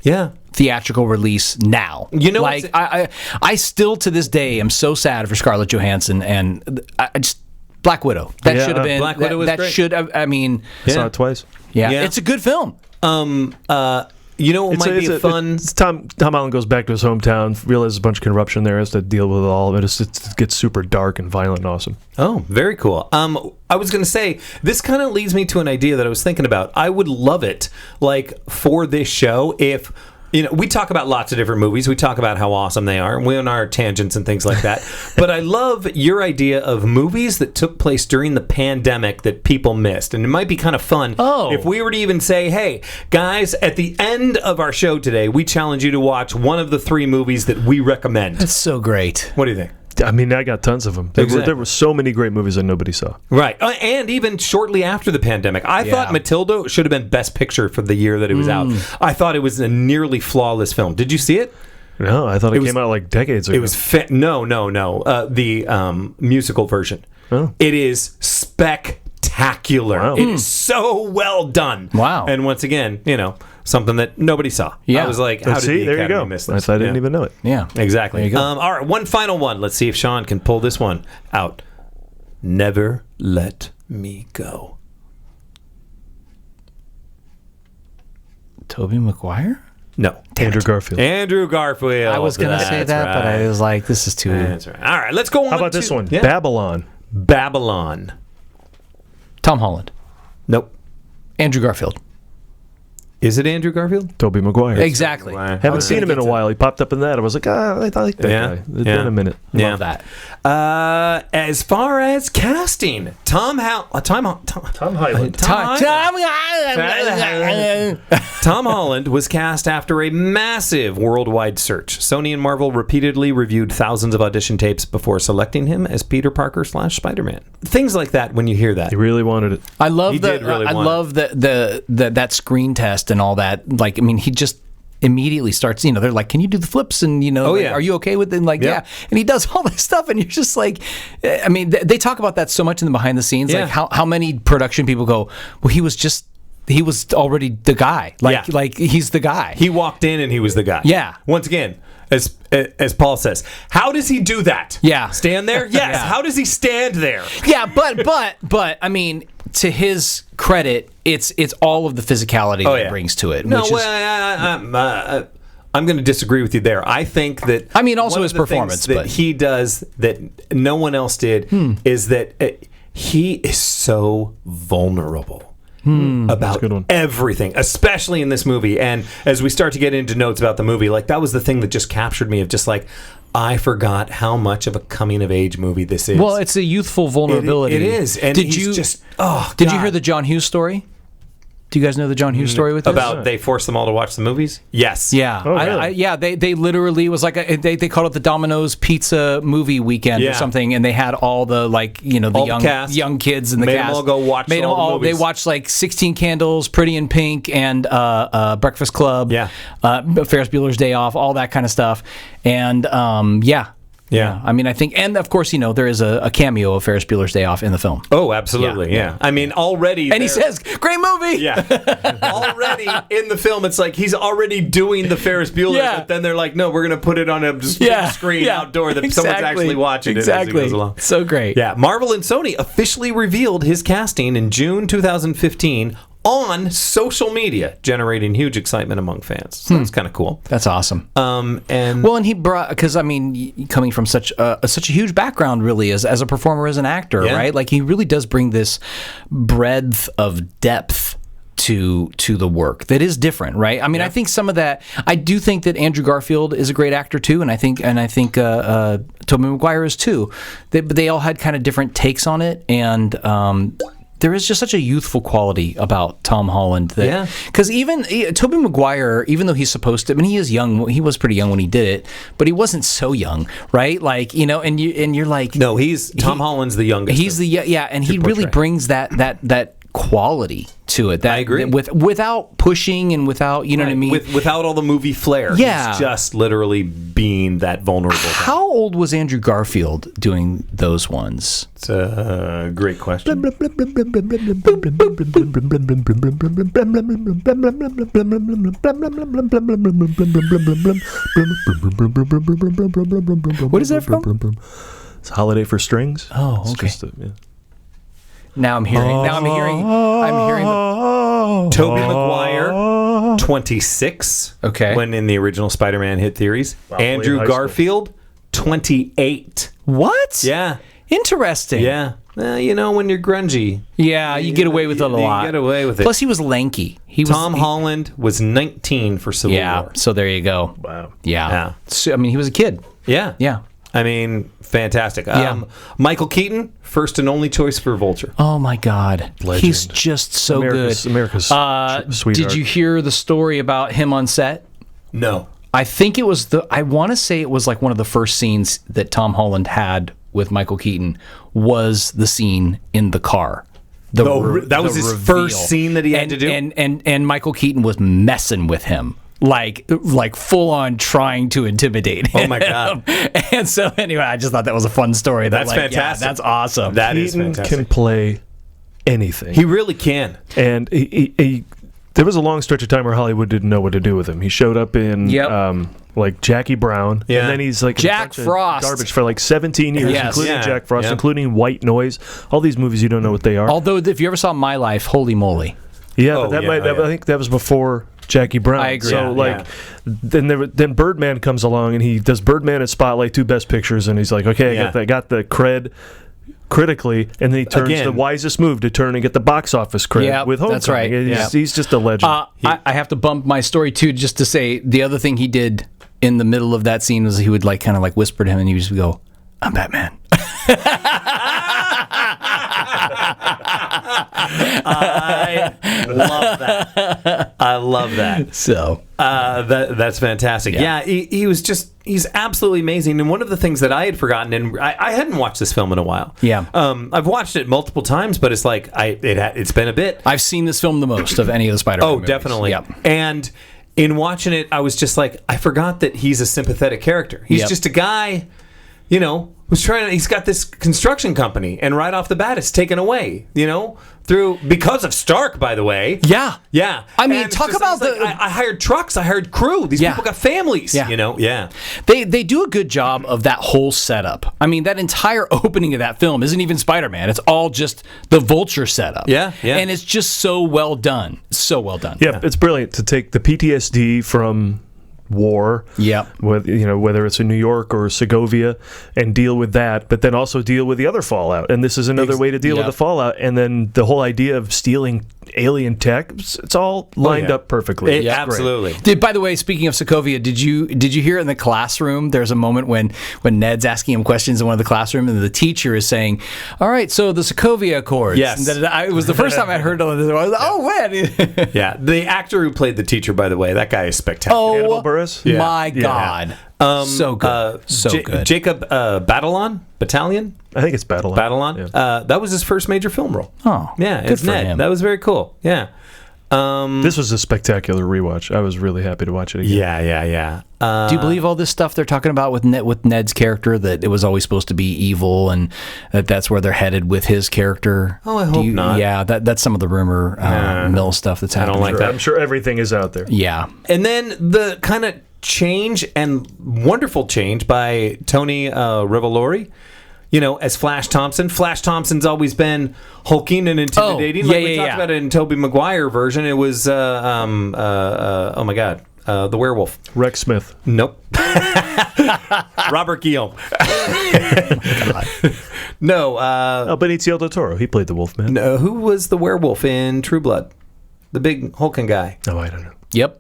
theatrical release now. You know, like I still to this day am so sad for Scarlett Johansson, and I just Black Widow. That should have been Black Widow was that great. should have. I mean, Saw it twice. yeah, it's a good film. You know, it might be fun. Tom Holland goes back to his hometown, realizes a bunch of corruption there, has to deal with it all. It gets super dark and violent and awesome. Oh, very cool. I was going to say, this kind of leads me to an idea that I was thinking about. I would love it, like, for this show, if... You know, we talk about lots of different movies. We talk about how awesome they are. We on our tangents and things like that. But I love your idea of movies that took place during the pandemic that people missed. And it might be kind of fun if we were to even say, hey, guys, at the end of our show today, we challenge you to watch one of the 3 movies that we recommend. That's so great. What do you think? I mean, I got tons of them. There were so many great movies that nobody saw. Right. And even shortly after the pandemic. I thought Matilda should have been Best Picture for the year that it was out. I thought it was a nearly flawless film. Did you see it? No, I thought it came out like decades ago. It was no. The musical version. Oh. It is spectacular. Wow. It is so well done. Wow. And once again, you know, something that nobody saw. Yeah. I was like, how did the there you Academy go. miss this? I didn't even know it. Yeah, Exactly. There you go. All right, one final one. Let's see if Sean can pull this one out. Never Let Me Go. Tobey Maguire. No. Andrew Garfield. Andrew Garfield. I was going to say that, but I was like, this is too... That's right. All right, let's go on. How about this one? Yeah. Babylon. Babylon. Tom Holland. Nope. Andrew Garfield. Is it Andrew Garfield? Tobey Maguire. Exactly. Haven't seen him in a while. He popped up in that. I was like, I like that guy. It's been a minute. Love that. As far as casting, Tom Holland. Tom Holland was cast after a massive worldwide search. Sony and Marvel repeatedly reviewed thousands of audition tapes before selecting him as Peter Parker / Spider-Man. Things like that when you hear that. He really wanted it. I love I love that screen test and all that. Like, I mean, he just immediately starts, they're like, can you do the flips? And, are you okay with it? And like, yeah. And he does all this stuff. And you're just like, I mean, they talk about that so much in the behind the scenes. Yeah. Like how many production people go, well, he was already the guy. Like he's the guy. He walked in and he was the guy. Yeah. Once again, as Paul says, how does he do that? Yeah. Stand there? Yes. Yeah. How does he stand there? Yeah, but I mean, to his credit, it's all of the physicality that he brings to it. No, which is, I'm going to disagree with you there. I think that also one his of the performance, things that but he does that no one else did is that he is so vulnerable. About everything, especially in this movie. And as we start to get into notes about the movie, like that was the thing that just captured me of just like, I forgot how much of a coming of age movie this is. Well, it's a youthful vulnerability. It is. And did you hear the John Hughes story? Do you guys know the John Hughes story with this? About they forced them all to watch the movies? Yes. Yeah. Oh, really? They literally was like they called it the Domino's Pizza movie weekend or something, and they had all the the young kids in the cast. Made them all go watch all the movies. They watched like 16 Candles, Pretty in Pink, and Breakfast Club. Ferris Bueller's Day Off, all that kind of stuff, and Yeah, I mean, I think, and of course, there is a cameo of Ferris Bueller's Day Off in the film. Oh, absolutely, yeah. I mean, already, and he says, "Great movie." Yeah, already in the film, it's like he's already doing the Ferris Bueller, but then they're like, "No, we're going to put it on a screen outdoor that someone's actually watching it as he goes along." So great. Yeah, Marvel and Sony officially revealed his casting in June 2015. On social media, generating huge excitement among fans. So that's kind of cool. That's awesome. And he brought, because I mean, coming from such a huge background, really, as a performer, as an actor, right? Like he really does bring this breadth of depth to the work that is different, right? I mean, I think some of that. I do think that Andrew Garfield is a great actor too, and I think Tobey Maguire is too. They all had kind of different takes on it, and. There is just such a youthful quality about Tom Holland that, because even Tobey Maguire, even though he's supposed to, I mean, he is young. He was pretty young when he did it, but he wasn't so young, right? Like and you're like, no, Tom Holland's the youngest. He's and he really brings that quality to it. That, I agree. Without pushing and without, what I mean? Without all the movie flair. Yeah. He's just literally being that vulnerable guy. How old was Andrew Garfield doing those ones? It's a great question. What is that from? It's Holiday for Strings. Oh, okay. Now I'm hearing Tobey Maguire, 26. Okay. When in the original Spider-Man hit theories. Andrew Garfield, 28. What? Yeah. Interesting. Yeah. When you're grungy. Yeah, you get away with it a lot. You get away with it. Plus, he was lanky. Tom Holland was 19 for Civil War. So there you go. Wow. Yeah. So, I mean, he was a kid. Yeah. Yeah. I mean, fantastic. Michael Keaton, first and only choice for Vulture. Oh my God, Legend. He's just so good. America's sweetheart. Did you hear the story about him on set? No. I think it was I want to say it was like one of the first scenes that Tom Holland had with Michael Keaton was the scene in the car. That was his first scene that he had to do? And Michael Keaton was messing with him. Like full on trying to intimidate him. Oh my God. And so anyway, I just thought that was a fun story. That's fantastic. Yeah, that's awesome. That is Keaton fantastic. can play anything. He really can. And he there was a long stretch of time where Hollywood didn't know what to do with him. He showed up in like Jackie Brown, and then he's like Jack Frost, garbage for like 17 years, including Jack Frost, including White Noise. All these movies you don't know what they are. Although if you ever saw My Life, holy moly. Yeah, I think that was before Jackie Brown. I agree. So Yeah, then Birdman comes along and he does Birdman and Spotlight, 2 Best Pictures, and he's like, okay, I got the cred critically, and then he turns the wisest move to turn and get the box office cred with Homecoming. That's right. He's just a legend. I have to bump my story too, just to say the other thing he did in the middle of that scene was he would kind of whisper to him, and he would just go, "I'm Batman." I love that. I love that. So that's fantastic. Yeah, he's absolutely amazing. And one of the things that I had forgotten, and I hadn't watched this film in a while. Yeah. I've watched it multiple times, but it's like it's been a bit. I've seen this film the most of any of the Spider-Man movies. Definitely. Yep. And in watching it, I was just like, I forgot that he's a sympathetic character. He's just a guy, he's got this construction company, and right off the bat, it's taken away, because of Stark, by the way. Yeah. Yeah. I mean, talk about I hired trucks, I hired crew. These people got families, Yeah. They do a good job of that whole setup. I mean, that entire opening of that film isn't even Spider-Man. It's all just the Vulture setup. Yeah. And it's just so well done. So well done. Yeah, it's brilliant to take the PTSD from war, whether it's in New York or Segovia, and deal with that, but then also deal with the other fallout. And this is another way to deal with the fallout. And then the whole idea of stealing alien tech, it's all lined up perfectly. Absolutely. By the way, speaking of Sokovia, did you hear in the classroom? There's a moment when Ned's asking him questions in one of the classroom, and the teacher is saying, "All right, so the Sokovia Accords." Yes, it was the first time I heard of this. I was like, "Oh man!" Yeah, the actor who played the teacher, by the way, that guy is spectacular. Hannibal Buress? My God. So good. Good. Jacob Batalon? I think it's Batalon. Yeah. That was his first major film role. Oh, yeah, good it's for Ned. him. That was very cool. Yeah. This was a spectacular rewatch. I was really happy to watch it again. Yeah. Do you believe all this stuff they're talking about with Ned's character, that it was always supposed to be evil, and that's where they're headed with his character? Oh, I hope not. Yeah, that's some of the rumor mill stuff that's happening. I don't like that. I'm sure everything is out there. Yeah. And then the kind of change, and wonderful change, by Tony Revolori, as Flash Thompson. Flash Thompson's always been hulking and intimidating. We talked about it in Tobey Maguire version. It was, oh my God, the werewolf. Rex Smith. Nope. Robert Guillaume. No. Benicio del Toro. He played the Wolfman. No, who was the werewolf in True Blood? The big hulking guy. Oh, I don't know. Yep.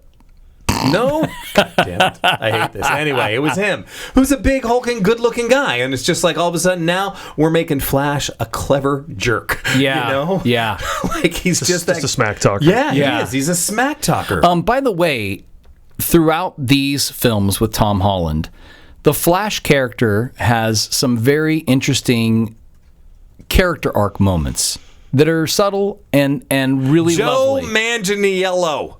No? God damn it. I hate this. Anyway, it was him. Who's a big, hulking, good-looking guy. And it's just like all of a sudden now we're making Flash a clever jerk. Yeah. Yeah. Like he's just a smack talker. Yeah, he is. He's a smack talker. By the way, throughout these films with Tom Holland, the Flash character has some very interesting character arc moments that are subtle and really lovely. Joe Manganiello.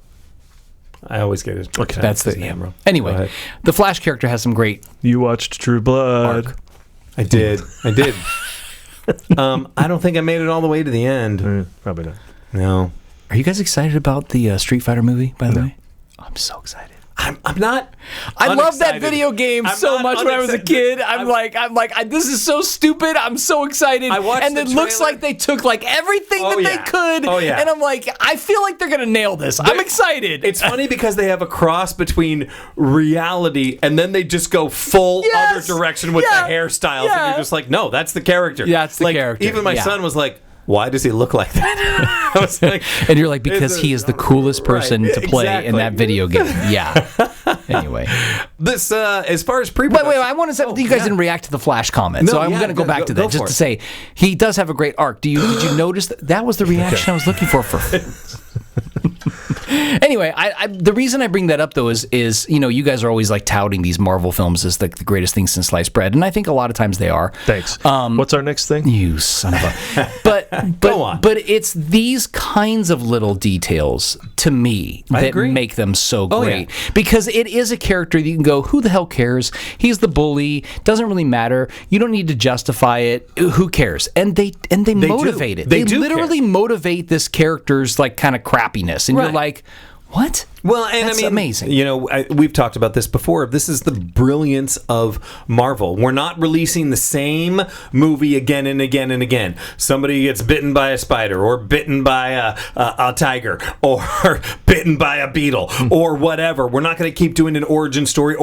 I always get it. Okay, that's the name wrong. Anyway, the Flash character has some great. You watched True Blood. Arc. I did. I don't think I made it all the way to the end. Probably not. No. Are you guys excited about the Street Fighter movie? By the way, I'm so excited. I'm not. I love that video game so much when I was a kid. I'm like, this is so stupid. I'm so excited. I watched and the it looks trailer. like they took everything that they could. Oh yeah. And I'm like, I feel like they're gonna nail this. I'm excited. It's funny because they have a cross between reality and then they just go full other direction with the hairstyles, and you're just like, no, that's the character. Yeah, it's the character. Even my son was like, why does he look like that? I was like, and you're like, because he is the coolest person to play in that video game. Yeah. Anyway, this as far as wait, I want to say you guys didn't react to the Flash comment, so I'm going to go back to that just to say he does have a great arc. Did you notice that was the reaction I was looking for? Anyway, the reason I bring that up though is you guys are always touting these Marvel films as the greatest thing since sliced bread, and I think a lot of times they are. Thanks. What's our next thing? You son of a. But it's these kinds of little details to me that make them so great, because it is a character that you can go, who the hell cares? He's the bully. Doesn't really matter. You don't need to justify it. Who cares? And they motivate it. They literally motivate this character's kind of crappiness, and you're like, What? Well, and That's I mean, amazing. You know, we've talked about this before. This is the brilliance of Marvel. We're not releasing the same movie again and again and again. Somebody gets bitten by a spider, or bitten by a tiger, or bitten by a beetle, or whatever. We're not going to keep doing an origin story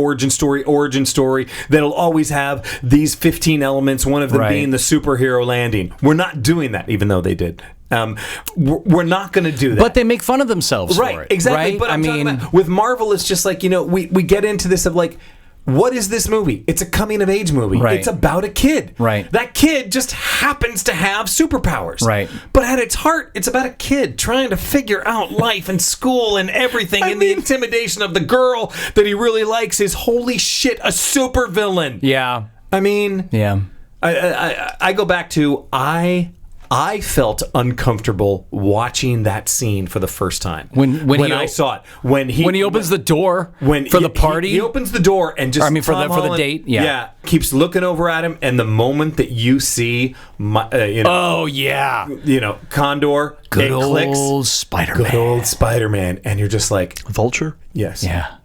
that'll always have these 15 elements, one of them being the superhero landing. We're not doing that, even though they did. We're not going to do that. But they make fun of themselves for it. Exactly. Right? But I'm talking about, with Marvel, it's just like, we get into this of like, what is this movie? It's a coming-of-age movie. Right. It's about a kid. Right. That kid just happens to have superpowers. Right. But at its heart, it's about a kid trying to figure out life and school and everything, the intimidation of the girl that he really likes is, holy shit, a supervillain. Yeah. I mean... Yeah. I go back to, I felt uncomfortable watching that scene for the first time when I saw it. When he opens the door for the party, he opens the door and just for the date, keeps looking over at him. And the moment that you see, Condor, good old clicks, Spider-Man, good old Spider-Man, and you're just like, Vulture. Yes, yeah.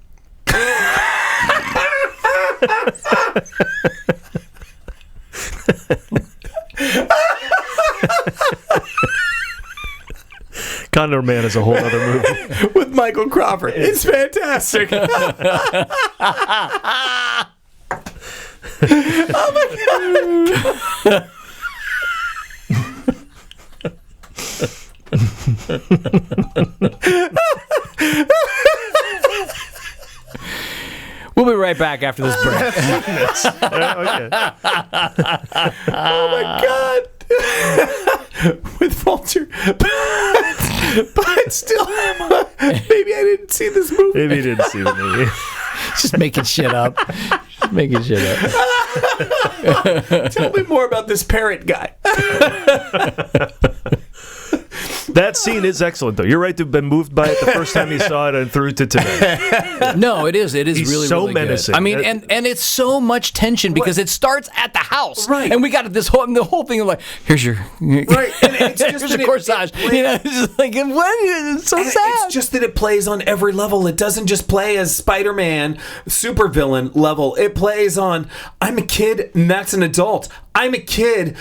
Condor Man is a whole other movie with Michael Crawford. It's fantastic. Oh my god! We'll be right back after this break. Okay. Oh my god! With Vulture, but still, maybe I didn't see this movie. Maybe you didn't see the movie. Just making shit up. Tell me more about this parrot guy. That scene is excellent, though. You're right to have been moved by it the first time you saw it and through to today. No, it is. It is. He's really, so really menacing. good. I mean, and it's so much tension because it starts at the house, right? And we got the whole thing of like, here's your right, and it's just here's your corsage. It's just like, what? It's so sad. It's just that it plays on every level. It doesn't just play as Spider-Man supervillain level. It plays on, I'm a kid and that's an adult. I'm a kid.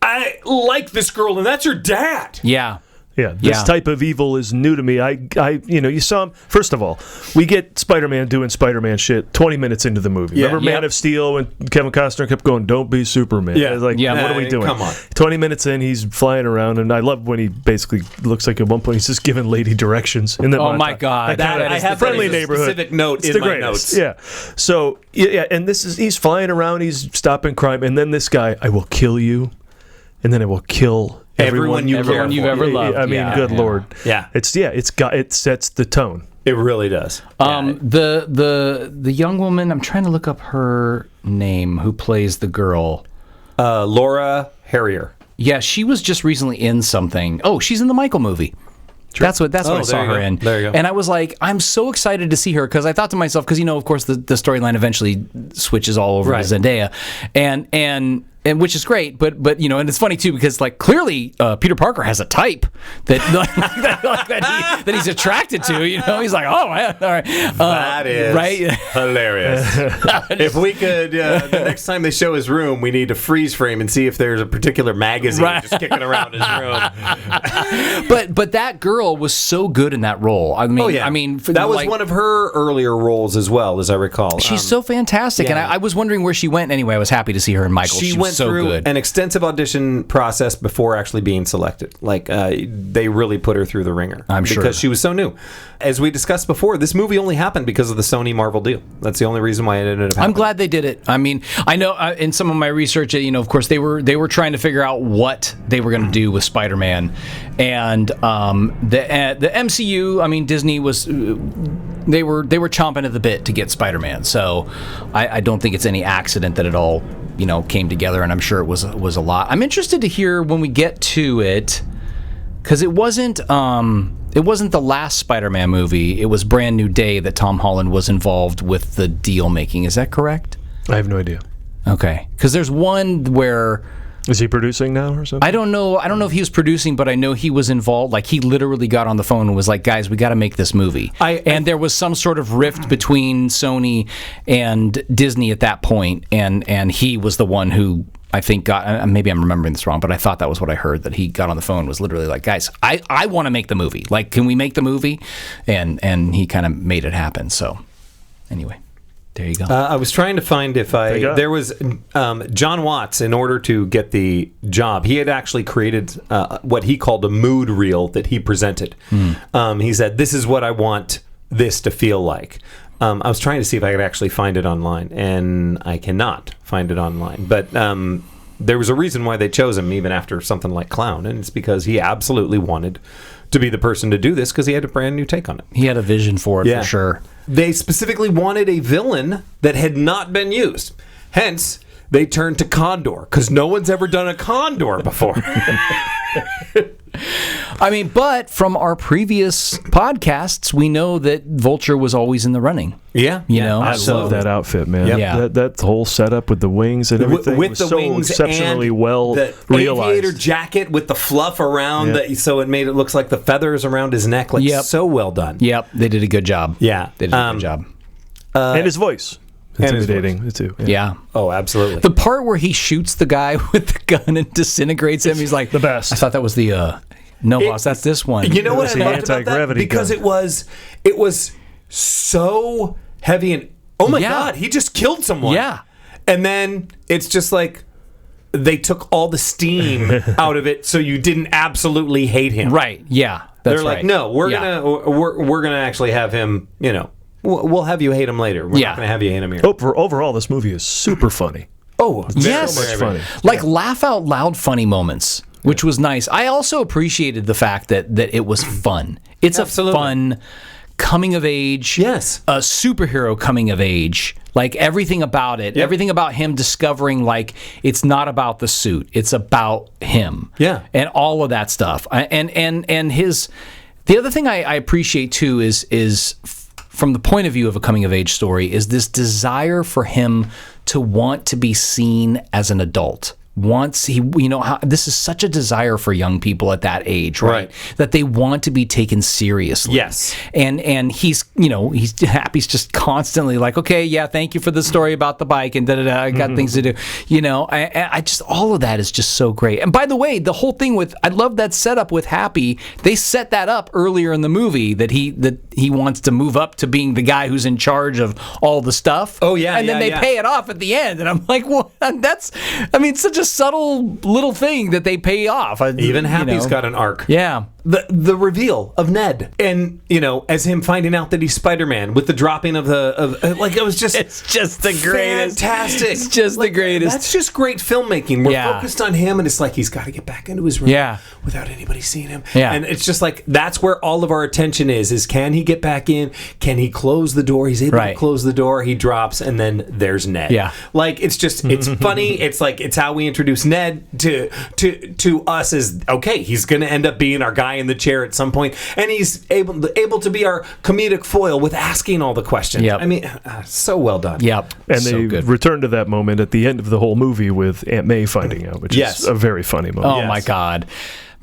I like this girl, and that's her dad. Yeah. Yeah, this type of evil is new to me. You saw him. First of all, we get Spider-Man doing Spider-Man shit 20 minutes into the movie. Yeah. Remember Man of Steel when Kevin Costner kept going, "Don't be Superman." Yeah. I was like, what are we doing? Come on. 20 minutes in, he's flying around, and I love when he basically looks like at one point he's just giving lady directions. In the my God, I have friendly that as a neighborhood. Specific note It's in the my greatest. notes. Yeah. So and he's flying around, he's stopping crime, and then this guy, I will kill you, and then I will kill everyone you've ever loved. I mean, good lord. Yeah. It sets the tone. It really does. The young woman, I'm trying to look up her name, who plays the girl. Laura Harrier. Yeah, she was just recently in something. Oh, she's in the Michael movie. True. That's what I saw her in. There you go. And I was like, I'm so excited to see her because I thought to myself, because of course the storyline eventually switches all over to Zendaya, and which is great, but and it's funny too because like clearly Peter Parker has a type that he's attracted to. He's like, oh, all right, that is right, hilarious. If we could, the next time they show his room, we need to freeze frame and see if there's a particular magazine just kicking around his room. But that girl was so good in that role. I mean, that was one of her earlier roles as well, as I recall. She's so fantastic, and I was wondering where she went. Anyway, I was happy to see her in Michael. She went so through good. an extensive audition process before actually being selected. Like, they really put her through the ringer. I'm sure. Because she was so new. As we discussed before, this movie only happened because of the Sony Marvel deal. That's the only reason why it ended up happening. I'm glad they did it. I mean, I know in some of my research, of course, they were trying to figure out what they were going to do with Spider-Man. And the MCU, I mean, Disney was... They were chomping at the bit to get Spider-Man. So I don't think it's any accident that it all... came together, and I'm sure it was a lot. I'm interested to hear when we get to it, because it wasn't the last Spider-Man movie. It was Brand New Day that Tom Holland was involved with the deal making. Is that correct? I have no idea. Okay, because there's one where Is he producing now or something? I don't know if he was producing, but I know he was involved. Like, he literally got on the phone and was like, guys, we got to make this movie. And there was some sort of rift between Sony and Disney at that point, and he was the one who, I think, got, maybe I'm remembering this wrong, but I thought that was what I heard, that he got on the phone, was literally like, guys, I want to make the movie. Like, can we make the movie? And he kind of made it happen. So anyway, there you go. I was trying to find if there was John Watts, in order to get the job, he had actually created what he called a mood reel that he presented. He said, this is what I want this to feel like. I was trying to see if I could actually find it online, and I cannot find it online. But there was a reason why they chose him, even after something like Clown, and it's because he absolutely wanted to be the person to do this, because he had a brand new take on it. He had a vision for it, for sure. They specifically wanted a villain that had not been used. Hence, they turned to Condor, because no one's ever done a Condor before. I mean, but from our previous podcasts, we know that Vulture was always in the running. Yeah. You know? I love that outfit, man. Yep. Yeah. That whole setup with the wings and everything with was the so wings exceptionally and well the realized. aviator jacket with the fluff around, so it made it looks like the feathers around his neck. Like, so well done. Yep, they did a good job. Yeah. They did a good job. And his voice. Intimidating, too. Yeah. Oh, absolutely. The part where he shoots the guy with the gun and disintegrates him, he's like, the best. I thought that was the, no, boss, that's this one. You know what I the loved about that? anti-gravity Because gun. it was so heavy and, oh my God, he just killed someone. Yeah. And then it's just like, they took all the steam out of it, so you didn't absolutely hate him. Right, yeah. They're like, no, we're gonna actually have him, we'll have you hate him later. We're not gonna have you hate him here. Overall, this movie is super funny. Oh, yes. So much funny. Like, laugh out loud funny moments, which was nice. I also appreciated the fact that it was fun. It's a fun coming of age, a superhero coming of age, like everything about it, everything about him discovering, like, it's not about the suit, it's about him, and all of that stuff. And his, the other thing I appreciate too is from the point of view of a coming of age story, is this desire for him to want to be seen as an adult. This is such a desire for young people at that age, right? That they want to be taken seriously. Yes. And he's Happy's just constantly like, okay, yeah, thank you for the story about the bike and I got things to do. I just, all of that is just so great. And by the way, the whole thing I love that setup with Happy. They set that up earlier in the movie, that he wants to move up to being the guy who's in charge of all the stuff. Oh yeah. And then they pay it off at the end. And I'm like, well, such a subtle little thing that they pay off. Even Happy's got an arc. Yeah. The reveal of Ned, and as him finding out that he's Spider-Man with the dropping of it was just, it's just the greatest, fantastic. It's just the greatest. That's just great filmmaking. We're focused on him, and it's like he's got to get back into his room without anybody seeing him. And it's just like, that's where all of our attention is can he get back in? Can he close the door? He's able to close the door. He drops, and then there's Ned. Yeah, like, it's just, it's funny. It's like, it's how we introduce Ned to us as, okay, he's going to end up being our guy in the chair at some point, and he's able to be our comedic foil with asking all the questions. I mean, so well done. And they return to that moment at the end of the whole movie with Aunt May finding out, which is a very funny moment. Oh my God,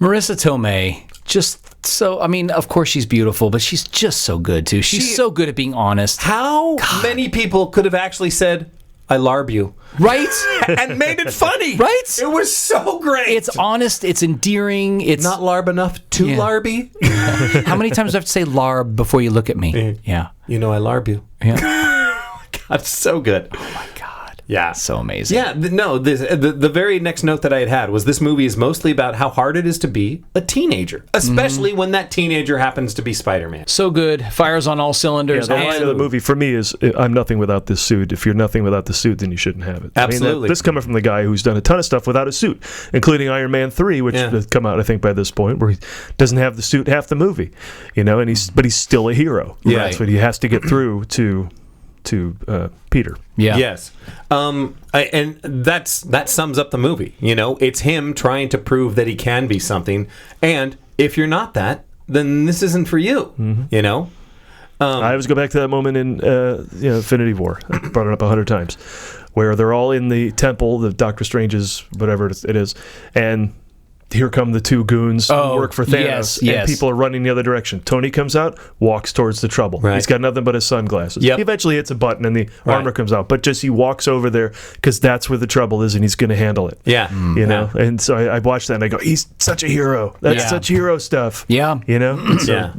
Marissa Tomei, just so, I mean, of course she's beautiful, but she's just so good too. She's so good at being honest. How many people could have actually said, I larb you. Right? And made it funny. Right? It was so great. It's honest. It's endearing. It's not larb enough to larby. How many times do I have to say larb before you look at me? Yeah. I larb you. Yeah. God, so good. Oh my God. Yeah. So amazing. Yeah. The very next note that I had was, this movie is mostly about how hard it is to be a teenager, especially when that teenager happens to be Spider-Man. So good. Fires on all cylinders. The line of the movie for me is, I'm nothing without this suit. If you're nothing without the suit, then you shouldn't have it. Absolutely. I mean, this coming from the guy who's done a ton of stuff without a suit, including Iron Man 3, which has come out, I think, by this point, where he doesn't have the suit half the movie, and he's still a hero. Yeah. That's what he has to get through to Peter. Yeah. Yes. And that sums up the movie. It's him trying to prove that he can be something, and if you're not that, then this isn't for you. I always go back to that moment in Infinity War. I brought it up 100 times, where they're all in the temple, the Doctor Strange's, whatever it is, and here come the two goons who work for Thanos, and people are running the other direction. Tony comes out, walks towards the trouble. Right. He's got nothing but his sunglasses. Yep. He eventually hits a button and the armor comes out, but just he walks over there because that's where the trouble is, and he's going to handle it. Yeah. You know? And so I watched that and I go, he's such a hero. That's such hero stuff. Yeah. You know? So,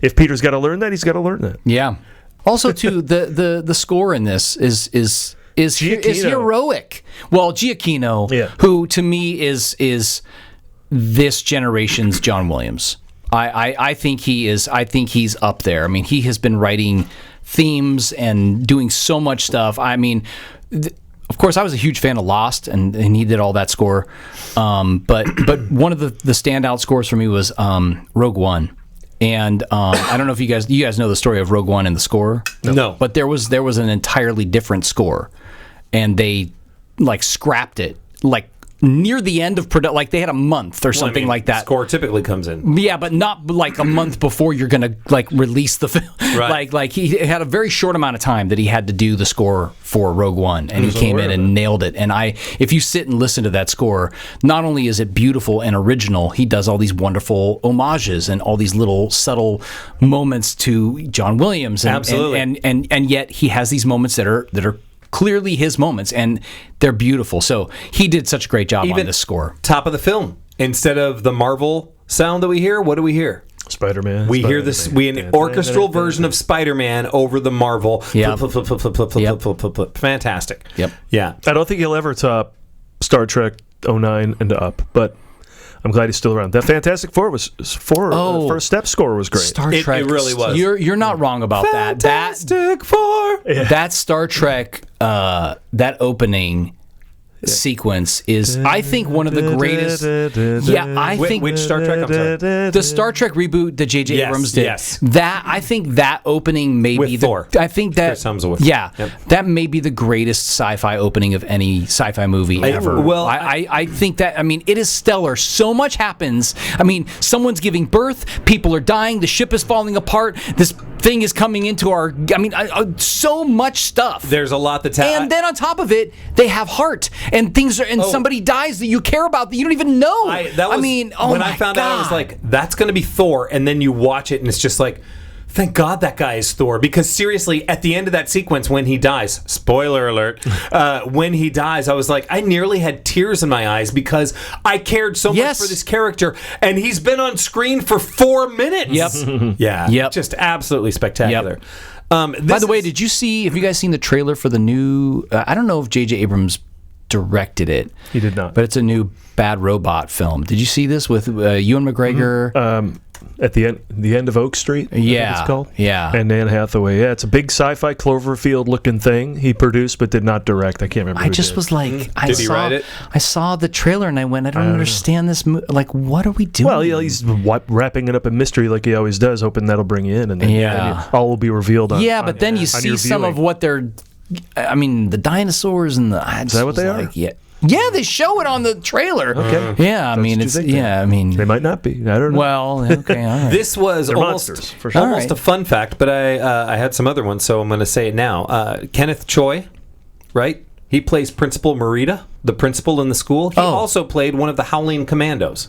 if Peter's got to learn that, he's got to learn that. Yeah. Also, too, the score in this is heroic. Well, Giacchino, who to me is this generation's John Williams. I think he is. I think he's up there. I mean, he has been writing themes and doing so much stuff. I mean, of course, I was a huge fan of Lost, and he did all that score. But one of the standout scores for me was Rogue One. And I don't know if you guys know the story of Rogue One and the score. No. But there was an entirely different score, and they like scrapped it like near the end of production. Like they had a month or something like that. Score typically comes in. Yeah, but not like a month before you're gonna like release the film. Right. Like he had a very short amount of time that he had to do the score for Rogue One, and he came in and nailed it. And if you sit and listen to that score, not only is it beautiful and original, he does all these wonderful homages and all these little subtle moments to John Williams. And, Absolutely. And yet he has these moments that are clearly his moments, and they're beautiful. So he did such a great job on this score. Top of the film, instead of the Marvel sound that we hear, what do we hear? Spider-Man. We hear this. An orchestral version of Spider-Man over the Marvel. Yep. Fantastic. Yep. Yeah. I don't think he'll ever top Star Trek 09 and up, but I'm glad he's still around. That Fantastic Four was first step score was great. Star Trek. It really was. You're not wrong about that. Fantastic Four. That Star Trek, that opening sequence is, I think, one of the greatest. Yeah, I think. Which Star Trek? I'm sorry. The Star Trek reboot that J.J. Abrams did. Yes. I think that opening may With be Thor. I think that. Chris Hemsworth. Yeah, Yep. that may be the greatest sci-fi opening of any sci-fi movie ever. well, I think that. I mean, it is stellar. So much happens. I mean, someone's giving birth. People are dying. The ship is falling apart. This thing is coming into our. I mean, so much stuff. There's a lot that's And then on top of it, they have heart, and things are, and somebody dies that you care about that you don't even know. when I found out, I was like, "That's going to be Thor," and then you watch it, and it's just like, "Thank God that guy is Thor." Because seriously, at the end of that sequence, when he dies, spoiler alert, when he dies, I was like, I nearly had tears in my eyes because I cared so much for this character, and he's been on screen for 4 minutes. Yep. Yeah. Just absolutely spectacular. By the way, have you guys seen the trailer for the new? I don't know if J.J. Abrams directed it. He did not. But it's a new Bad Robot film. Did you see this with Ewan McGregor? At the end of Oak Street, I think it's called. Yeah. And Anne Hathaway. Yeah, it's a big sci-fi Cloverfield looking thing. He produced but did not direct. I can't remember. I just was like, Did he write it? I saw the trailer and I went, I don't understand this. Like, what are we doing? Well, he's wrapping it up in mystery like he always does, hoping that'll bring you in, and then all will be revealed. But then you see some of what they're. I mean, the dinosaurs and the. Is that what they are? Yeah, they show it on the trailer. Okay. Yeah, I mean, it's. Yeah, I mean, they might not be. I don't know. Well, okay, all right. This was They're almost, monsters, for sure. almost a fun fact, but I had some other ones, so I'm going to say it now. Kenneth Choi, right? He plays Principal Morita, the principal in the school. He also played one of the Howling Commandos.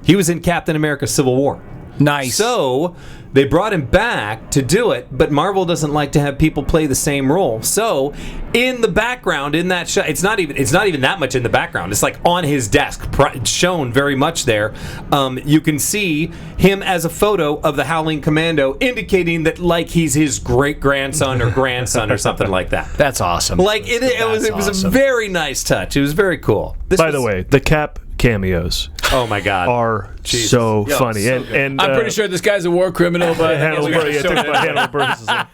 He was in Captain America: Civil War. Nice. So they brought him back to do it, but Marvel doesn't like to have people play the same role. So in the background, in that shot, it's not even that much in the background. It's like on his desk, shown very much there. You can see him as a photo of the Howling Commando, indicating that like he's his great grandson or grandson or something like that. That's awesome. Like it was a very nice touch. It was very cool. By the way, the Cap cameos. Oh my God, are so funny. So and I'm pretty sure this guy's a war criminal, but Hannibal Buress is like,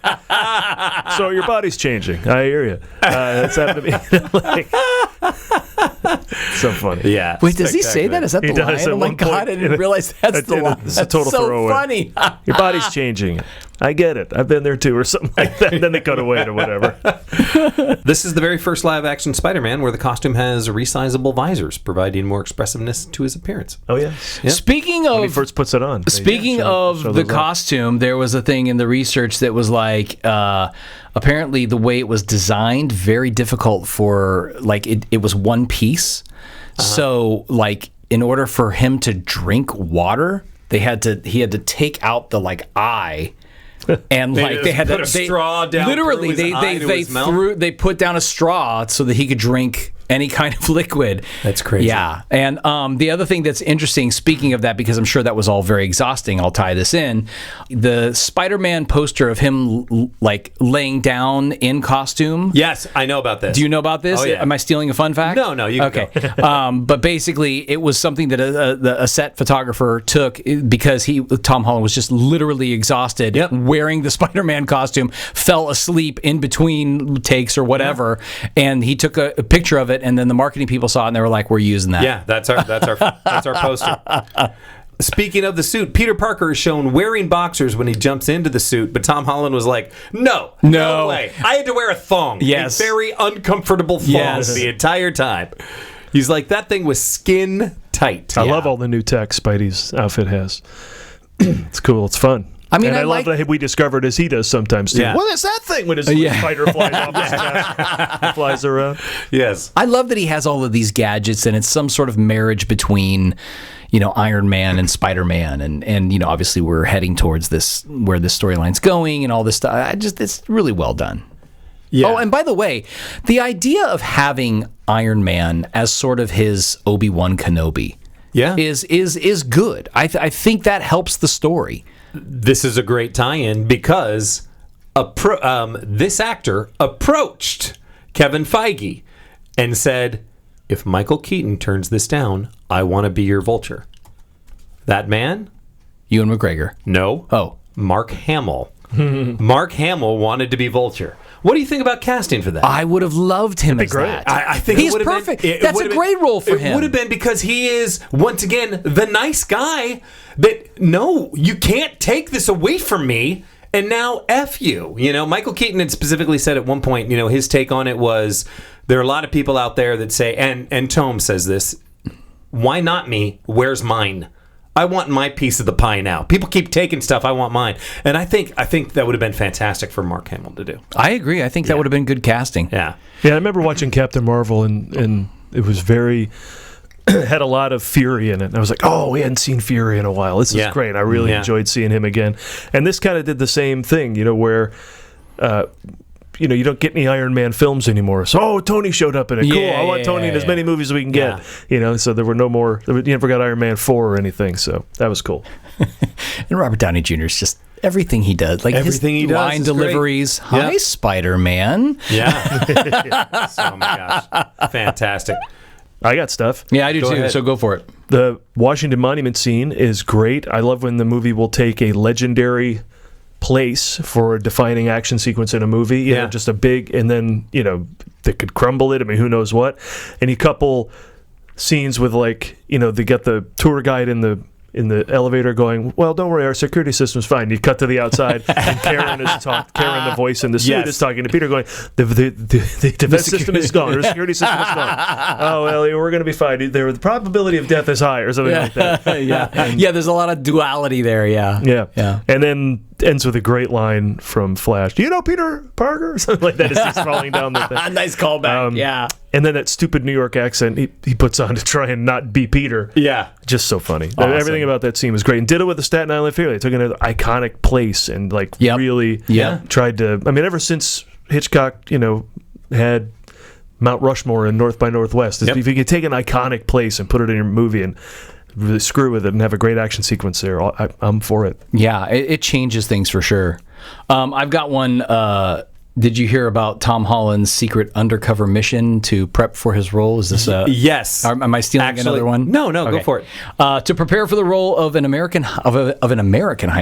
so your body's changing. I hear you. That's happened to me. So funny. Yeah. Wait, does he say that? Is that the line? Does Oh my God, I didn't realize that's the line. It's a total so throwaway. funny. Your body's changing. I get it. I've been there too, or something like that. And then they cut away to whatever. This is the very first live-action Spider-Man where the costume has resizable visors, providing more expressiveness to his appearance. Oh, yeah. Yep. Speaking When he of first puts it on. Speaking of the costume, there was a thing in the research that was like, apparently the way it was designed, very difficult for, like, it was one piece. So, like, in order for him to drink water, he had to take out the, like, eye. And like they had put a straw down. Literally, they put down a straw so that he could drink any kind of liquid. That's crazy. Yeah. And the other thing that's interesting, speaking of that, because I'm sure that was all very exhausting, I'll tie this in. The Spider-Man poster of him like laying down in costume. Yes, I know about this. Do you know about this? Oh, yeah. Am I stealing a fun fact? No, you can go. But basically, it was something that a set photographer took because Tom Holland was just literally exhausted, wearing the Spider-Man costume, fell asleep in between takes or whatever, and he took a picture of it. And then the marketing people saw it and they were like, "We're using that." Yeah, that's our poster. Speaking of the suit, Peter Parker is shown wearing boxers when he jumps into the suit, but Tom Holland was like, "No way! I had to wear a thong, a very uncomfortable thong the entire time." He's like, "That thing was skin tight." I love all the new tech Spidey's outfit has. It's cool. It's fun. I mean, I love that we discovered as he does sometimes too. Yeah. What is that thing when his spider flies off his chest, flies around? Yes, I love that he has all of these gadgets, and it's some sort of marriage between, Iron Man and Spider-Man, and obviously we're heading towards this where this storyline's going and all this stuff. It's really well done. Yeah. Oh, and by the way, the idea of having Iron Man as sort of his Obi-Wan Kenobi, is good. I think that helps the story. This is a great tie-in because this actor approached Kevin Feige and said, "If Michael Keaton turns this down, I want to be your Vulture." That man? Ewan McGregor. No. Oh. Mark Hamill. Mark Hamill wanted to be Vulture. What do you think about casting for that? I would have loved him as great. that. I think he's perfect. That's a great role for him. It would have been because he is, once again, the nice guy that, no, you can't take this away from me, and now F you. Michael Keaton had specifically said at one point, his take on it was, there are a lot of people out there that say, and Tome says this, "Why not me? Where's mine? I want my piece of the pie now. People keep taking stuff. I want mine." And I think that would have been fantastic for Mark Hamill to do. I agree. I think that would have been good casting. Yeah. Yeah, I remember watching Captain Marvel, and it was very had a lot of Fury in it. And I was like, oh, we hadn't seen Fury in a while. This is great. I really enjoyed seeing him again. And this kind of did the same thing, where you don't get any Iron Man films anymore. So, Tony showed up in it. Cool. I want Tony in as many movies as we can get. So there were no more. You never got Iron Man 4 or anything. So that was cool. And Robert Downey Jr. is just everything he does. Like everything he does. Line deliveries. Great. Hi, Spider-Man. Yeah. Oh my gosh. Fantastic. I got stuff. Yeah, I do too. Ahead. So go for it. The Washington Monument scene is great. I love when the movie will take a legendary place for a defining action sequence in a movie, just a big, and then they could crumble it. I mean, who knows what? And you couple scenes with they get the tour guide in the elevator going, "Well, don't worry, our security system's fine." You cut to the outside, and Karen, the voice in the suit, is talking to Peter, going, "The defense system is gone, or the security system is gone." "Oh, well, we're going to be fine. The probability of death is high," or something like that. There's a lot of duality there. Yeah. And then ends with a great line from Flash. "Do you know Peter Parker?" Or something like that as he's falling down the thing. Nice callback. And then that stupid New York accent he puts on to try and not be Peter. Yeah. Just so funny. Awesome. Everything about that scene was great. And ditto with the Staten Island Ferry. They took another iconic place and really tried to. I mean, ever since Hitchcock, had Mount Rushmore and North by Northwest, if you could take an iconic place and put it in your movie and really screw with it and have a great action sequence there, I'm for it. Yeah, it changes things for sure. I've got one Did you hear about Tom Holland's secret undercover mission to prep for his role? Is this yes? Am I stealing another one? No, go for it. To prepare for the role of an American high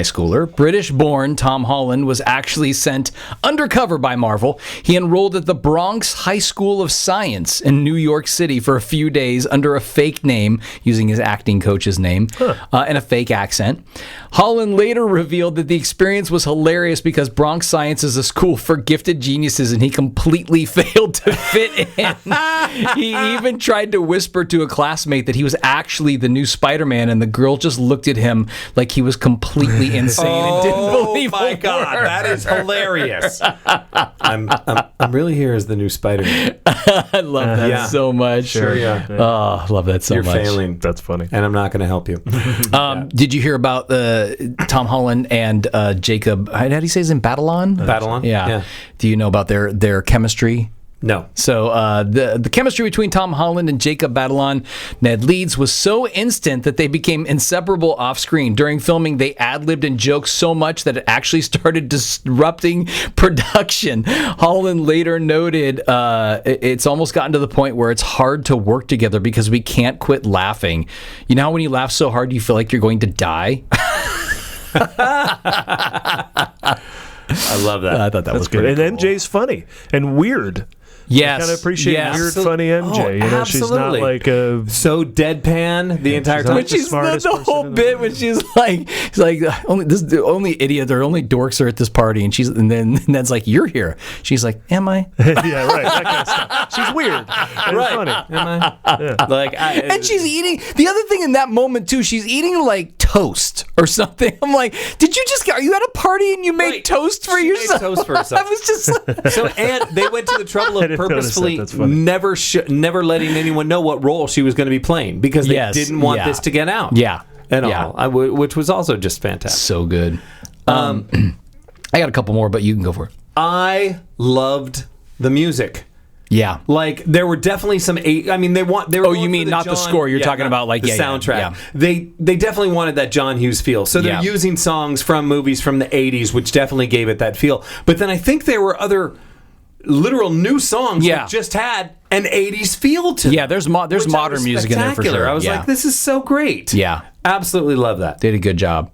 schooler, British-born Tom Holland was actually sent undercover by Marvel. He enrolled at the Bronx High School of Science in New York City for a few days under a fake name, using his acting coach's name, and a fake accent. Holland later revealed that the experience was hilarious because Bronx Science is a school for gifted geniuses, and he completely failed to fit in. He even tried to whisper to a classmate that he was actually the new Spider-Man, and the girl just looked at him like he was completely insane and didn't believe my God, that is hilarious. I'm really here as the new Spider-Man. I love that so much. Sure, yeah. Oh, I love that so much. You're failing. That's funny. And I'm not going to help you. Did you hear about Tom Holland and Jacob? How do you say his name? Batalon? Batalon? Yeah. Do you know about their chemistry? No. So the chemistry between Tom Holland and Jacob Batalon, Ned Leeds, was so instant that they became inseparable off-screen. During filming, they ad-libbed and joked so much that it actually started disrupting production. Holland later noted, it's almost gotten to the point where it's hard to work together because we can't quit laughing. You know how when you laugh so hard you feel like you're going to die? I love that. I thought that was good. pretty And MJ's funny and weird. Yes. I kind of appreciate weird, funny MJ. She's not like so deadpan the entire time. When she's the whole bit when she's like the only idiot or only dorks are at this party, and then Ned's like, "You're here." She's like, "Am I?" Yeah, right. That kind of stuff. She's weird. And funny. Am I? Yeah. And she's eating. The other thing in that moment too, she's eating like toast or something. I'm like, are you at a party and you made toast for yourself? Made toast for herself. I was just and they went to the trouble of purposefully never letting anyone know what role she was going to be playing because they didn't want this to get out. Yeah. All, which was also just fantastic. So good. I got a couple more, but you can go for it. I loved the music. Yeah, like there were definitely some. I mean, they were. Oh, you mean not the score? You're talking about like the soundtrack. Yeah. They definitely wanted that John Hughes feel. So they're using songs from movies from the '80s, which definitely gave it that feel. But then I think there were other literal new songs that just had an '80s feel to them. Yeah, there's modern music in there for sure. I was like, this is so great. Yeah, absolutely love that. They did a good job.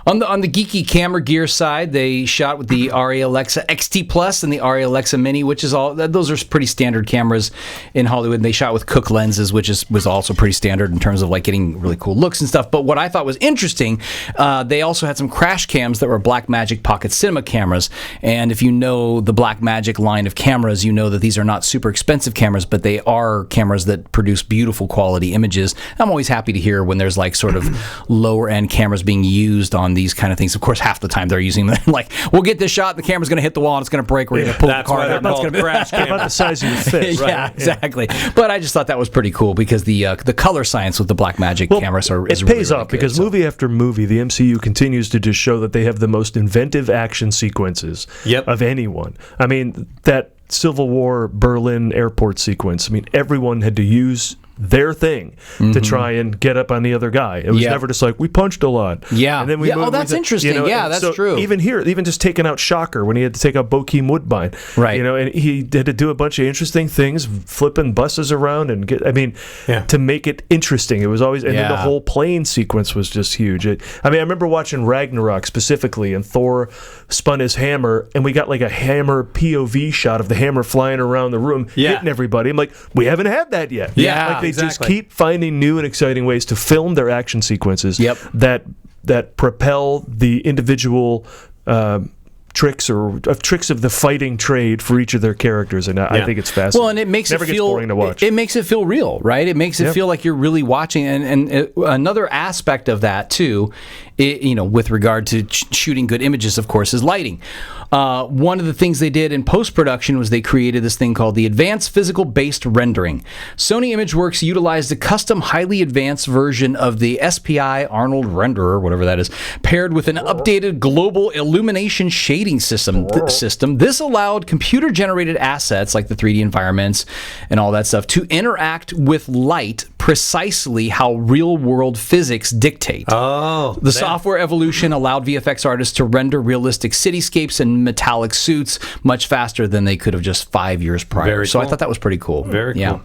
On the geeky camera gear side, they shot with the Arri Alexa XT Plus and the Arri Alexa Mini, which is those are pretty standard cameras in Hollywood. And they shot with Cooke lenses, which was also pretty standard in terms of like getting really cool looks and stuff. But what I thought was interesting, they also had some crash cams that were Blackmagic Pocket Cinema cameras. And if you know the Blackmagic line of cameras, you know that these are not super expensive cameras, but they are cameras that produce beautiful quality images. I'm always happy to hear when there's like sort of lower end cameras being used on these kind of things. Of course, half the time they're using them like, we'll get this shot, the camera's going to hit the wall and it's going to break. We're going to pull the car out. That's going to be crash cam. About the size of your fist. Yeah, exactly. But I just thought that was pretty cool because the color science with the Blackmagic cameras is it pays really off because movie after movie, the MCU continues to just show that they have the most inventive action sequences of anyone. I mean, that Civil War Berlin airport sequence. I mean, everyone had to use their thing to try and get up on the other guy. It was never just like, we punched a lot. Yeah. And then we moved, that's interesting. That's true. Even here, even just taking out Shocker when he had to take out Bokeem Woodbine. Right. And he had to do a bunch of interesting things, flipping buses around and to make it interesting. It was always, and then the whole plane sequence was just huge. I remember watching Ragnarok specifically, and Thor spun his hammer, and we got like a hammer POV shot of the hammer flying around the room, hitting everybody. I'm like, we haven't had that yet. Yeah. They just keep finding new and exciting ways to film their action sequences that propel the individual tricks of the fighting trade for each of their characters, and I think it's fascinating. Well, and it makes Never it feel gets boring to watch. It makes it feel real, right? It makes it feel like you're really watching. And another aspect of that too, with regard to shooting good images, of course, is lighting. One of the things they did in post-production was they created this thing called the Advanced Physical-Based Rendering. Sony ImageWorks utilized a custom, highly advanced version of the SPI Arnold Renderer, whatever that is, paired with an updated global illumination shading system. This allowed computer-generated assets like the 3D environments and all that stuff to interact with light precisely how real-world physics dictate. The software evolution allowed VFX artists to render realistic cityscapes and metallic suits much faster than they could have just 5 years prior. Very so cool. I thought that was pretty cool. Very cool.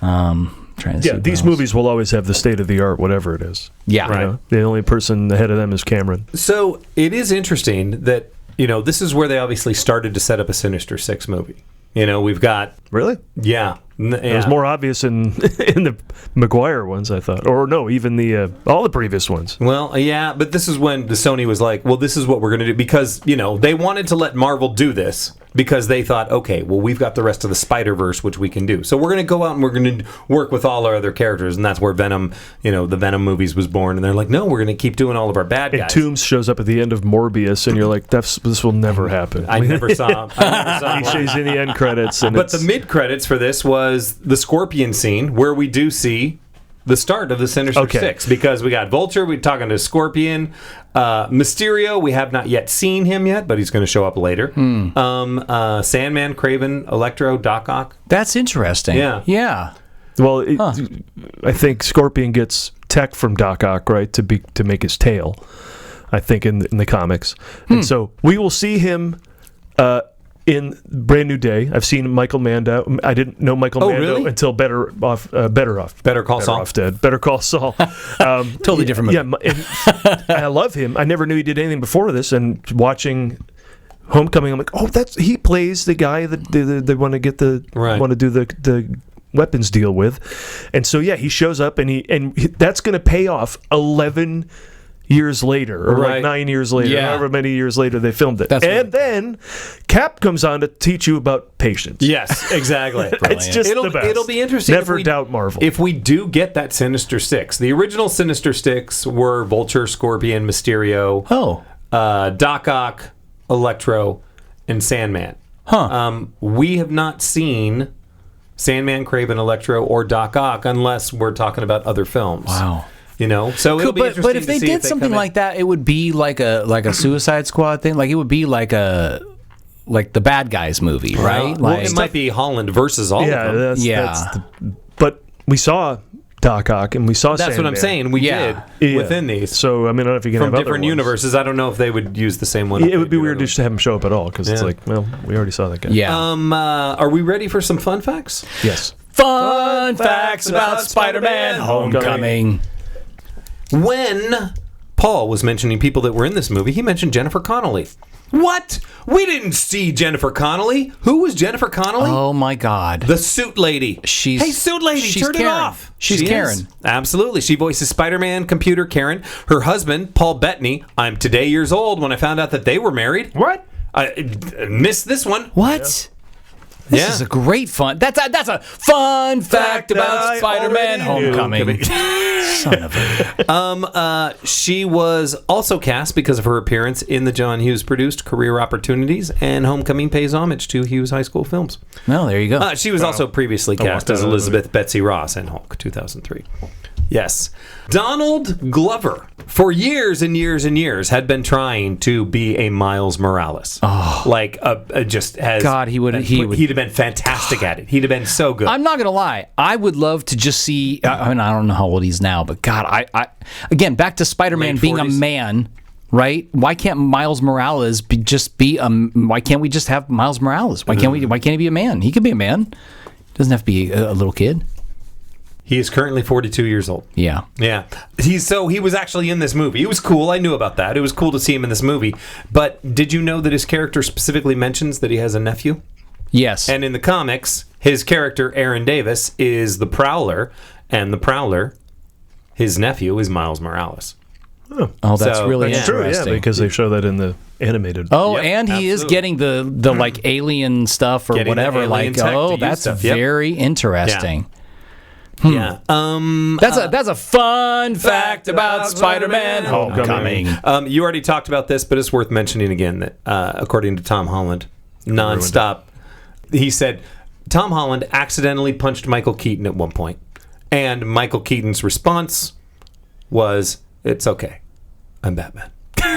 Trying to see what these else. movies will always have the state of the art, whatever it is. Yeah. You know, the only person ahead of them is Cameron. So it is interesting that, this is where they obviously started to set up a Sinister Six movie. We've got... Really? Yeah. It was more obvious in the Maguire ones, I thought, or no, even the all the previous ones. Well, yeah, but this is when the Sony was like, well, this is what we're going to do, because they wanted to let Marvel do this because they thought, okay, well, we've got the rest of the Spider-Verse, which we can do, so we're going to go out and we're going to work with all our other characters, and that's where Venom, the Venom movies was born, and they're like, no, we're going to keep doing all of our bad guys. And Toomes shows up at the end of Morbius, and you're like, this will never happen. I never saw him. He's in the end credits, and But the mid credits for this was the Scorpion scene, where we do see the start of the Sinister Six, because we got Vulture, we're talking to Scorpion, Mysterio, we have not yet seen him yet, but he's going to show up later. Sandman, Kraven, Electro, Doc Ock. That's interesting. Yeah. Well, I think Scorpion gets tech from Doc Ock, right, to make his tail. I think in the comics, and so we will see him in Brand New Day. I've seen Michael Mando. I didn't know Michael Mando really? until Better Call Saul. Dead. Better Call Saul. Totally different movie. Yeah, and I love him. I never knew he did anything before this, and watching Homecoming, I'm like, oh, he plays the guy that they want to get want to do the weapons deal with, and so he shows up, and that's going to pay off 11 years later, or like 9 years later, however many years later they filmed it. Then Cap comes on to teach you about patience. Yes, exactly. It's just the best. It'll be interesting. Never doubt Marvel. If we do get that Sinister Six, the original Sinister Six were Vulture, Scorpion, Mysterio, Doc Ock, Electro, and Sandman. We have not seen Sandman, Kraven, Electro, or Doc Ock unless we're talking about other films. Wow. So it'll be interesting. But if they to see did something like that, it would be like a Suicide Squad thing. Like it would be like the Bad Guys movie, right? Well, it might be Holland versus all of them. That's but we saw Doc Ock and we saw That's Sandman. what I'm saying. We did within these. So I mean, I don't know if you can from have different other universes. I don't know if they would use the same one. It would be weird to just have him show up at all, because it's like, well, we already saw that guy. Yeah. Are we ready for some fun facts? Yes. Fun facts about Spider-Man Homecoming. When Paul was mentioning people that were in this movie, he mentioned Jennifer Connelly. What? We didn't see Jennifer Connelly. Who was Jennifer Connelly? Oh my God. The suit lady. Hey, suit lady, turn it off. She's Karen. Is. Absolutely. She voices Spider-Man computer Karen. Her husband, Paul Bettany. I'm today years old when I found out that they were married. What? I missed this one. What? This is a great fun. That's a fun fact about Spider-Man Homecoming. Son of a. She was also cast because of her appearance in the John Hughes produced Career Opportunities, and Homecoming pays homage to Hughes High School films. Well, there you go. She was also previously cast as Elizabeth Betsy Ross in Hulk 2003. Yes. Donald Glover, for years and years and years, had been trying to be a Miles Morales. Just has... God, he'd have been fantastic at it. He'd have been so good. I'm not going to lie. I would love to just see... I mean, I don't know how old he's now, but God, I again, back to Spider-Man Late being 40s. a man, right? Why can't Miles Morales why can't we just have Miles Morales? Why can't he be a man? He could be a man. Doesn't have to be a little kid. He is currently 42 years old. Yeah. Yeah. He was actually in this movie. It was cool. I knew about that. It was cool to see him in this movie. But did you know that his character specifically mentions that he has a nephew? Yes. And in the comics, his character, Aaron Davis, is the Prowler. And the Prowler, his nephew, is Miles Morales. Oh, that's really That's true, interesting. because they show that in the animated. Oh, Yep, and he is getting the like alien stuff or Getting the whatever. alien Like, tech to oh, use that's stuff. Yep. very interesting. Yeah. That's a fun fact about Spider-Man Homecoming. You already talked about this, but it's worth mentioning again that according to Tom Holland, nonstop, he said Tom Holland accidentally punched Michael Keaton at one point, and Michael Keaton's response was, "It's okay, I'm Batman." So,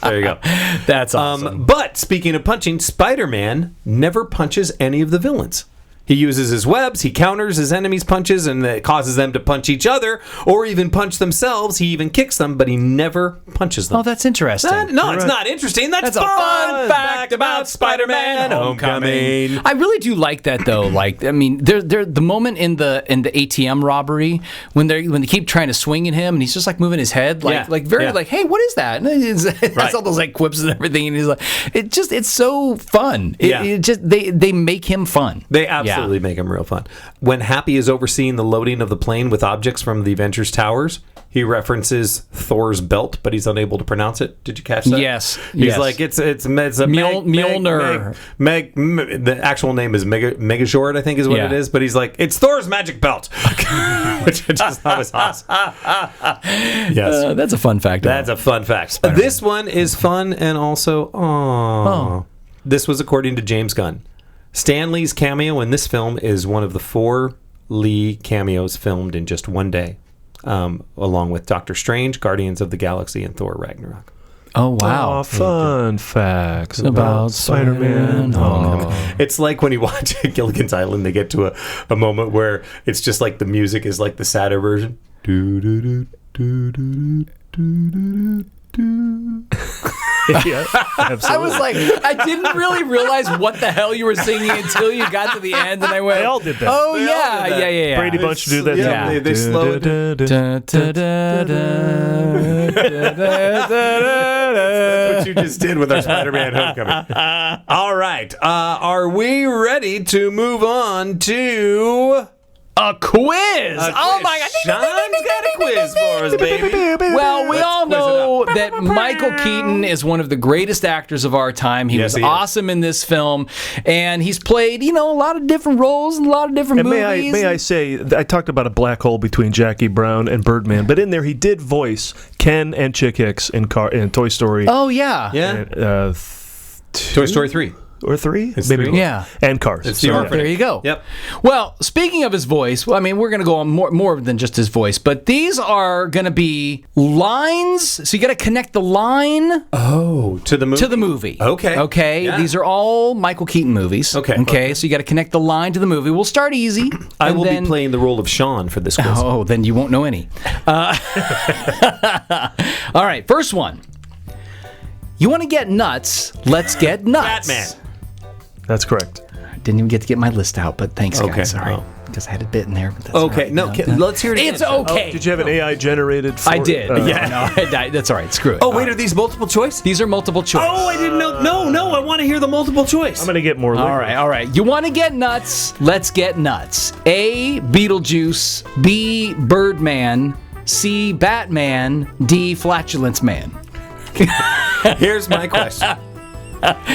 there you go. That's awesome. But speaking of punching, Spider-Man never punches any of the villains. He uses his webs, he counters his enemies' punches, and it causes them to punch each other or even punch themselves. He even kicks them, but he never punches them. Oh, that's interesting. It's not interesting. That's a fun fun fact about Spider-Man Homecoming. I really do like that though. Like, I mean, they're the moment in the ATM robbery when they keep trying to swing at him and he's just like moving his head, like like, hey, what is that? And that's all those like quips and everything, and he's like, it's so fun. It just they make him fun. They absolutely make him real fun. When Happy is overseeing the loading of the plane with objects from the Avengers Towers, he references Thor's belt, but he's unable to pronounce it. Did you catch that? Yes. He's like, it's a Mjolnir. The actual name is Megazord, I think is what it is, but he's like, it's Thor's magic belt, which I just thought was awesome. Yes. That's a fun fact. That's a fun fact. Spider-Man. This one is fun and also, This was according to James Gunn. Stan Lee's cameo in this film is one of the 4 Lee cameos filmed in just one day, along with Doctor Strange, Guardians of the Galaxy, and Thor Ragnarok. Oh, wow. Fun facts about Spider-Man. It's like when you watch Gilligan's Island, they get to a moment where it's just like the music is like the sadder version. Yeah, absolutely. I was like, I didn't really realize what the hell you were singing until you got to the end, and I went, They all did that. Oh, They all did that. yeah. Brady Bunch do that. Yeah, too. they slowed it. That's what you just did with our Spider-Man Homecoming. All right. Are we ready to move on to a quiz? Oh my God! Sean's got a quiz for us, baby. Well, we all know that Michael Keaton is one of the greatest actors of our time. He was awesome in this film, and he's played, a lot of different roles in a lot of different movies. May I say, I talked about a black hole between Jackie Brown and Birdman, but in there he did voice Ken and Chick Hicks in Toy Story. Oh yeah, yeah. Toy Story 3. Or 3? It's maybe 3. Yeah. And Cars. It's the there you go. Yep. Well, speaking of his voice, we're going to go on more than just his voice, but these are going to be lines. So you got to connect the line to the movie. to the movie. Okay. Yeah. These are all Michael Keaton movies. Okay. So you got to connect the line to the movie. We'll start easy. I will be playing the role of Sean for this quiz. Oh, then you won't know any. All right. First one. You want to get nuts? Let's get nuts. Batman. That's correct. Didn't even get to get my list out, but thanks, Okay. guys. All right. Oh. Because I had a bit in there. But that's Okay. all right. No, let's hear it again. It's okay. Did you have an AI generated? I did. Yeah. No, that's all right. Screw it. Oh, wait, are these multiple choice? These are multiple choice. Oh, I didn't know. No, I want to hear the multiple choice. I'm going to get more. All right. You want to get nuts? Let's get nuts. A, Beetlejuice. B, Birdman. C, Batman. D, Flatulence Man. Here's my question.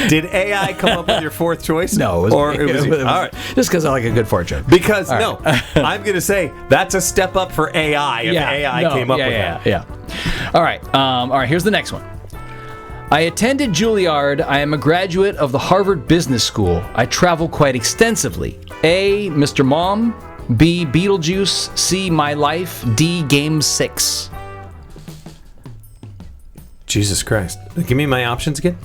Did AI come up with your fourth choice? No. All right. Just because I like a good fart joke. Because, I'm going to say that's a step up for AI if AI came up with that. Yeah. All right. Here's the next one. I attended Juilliard. I am a graduate of the Harvard Business School. I travel quite extensively. A, Mr. Mom. B, Beetlejuice. C, My Life. D, Game 6. Jesus Christ. Give me my options again.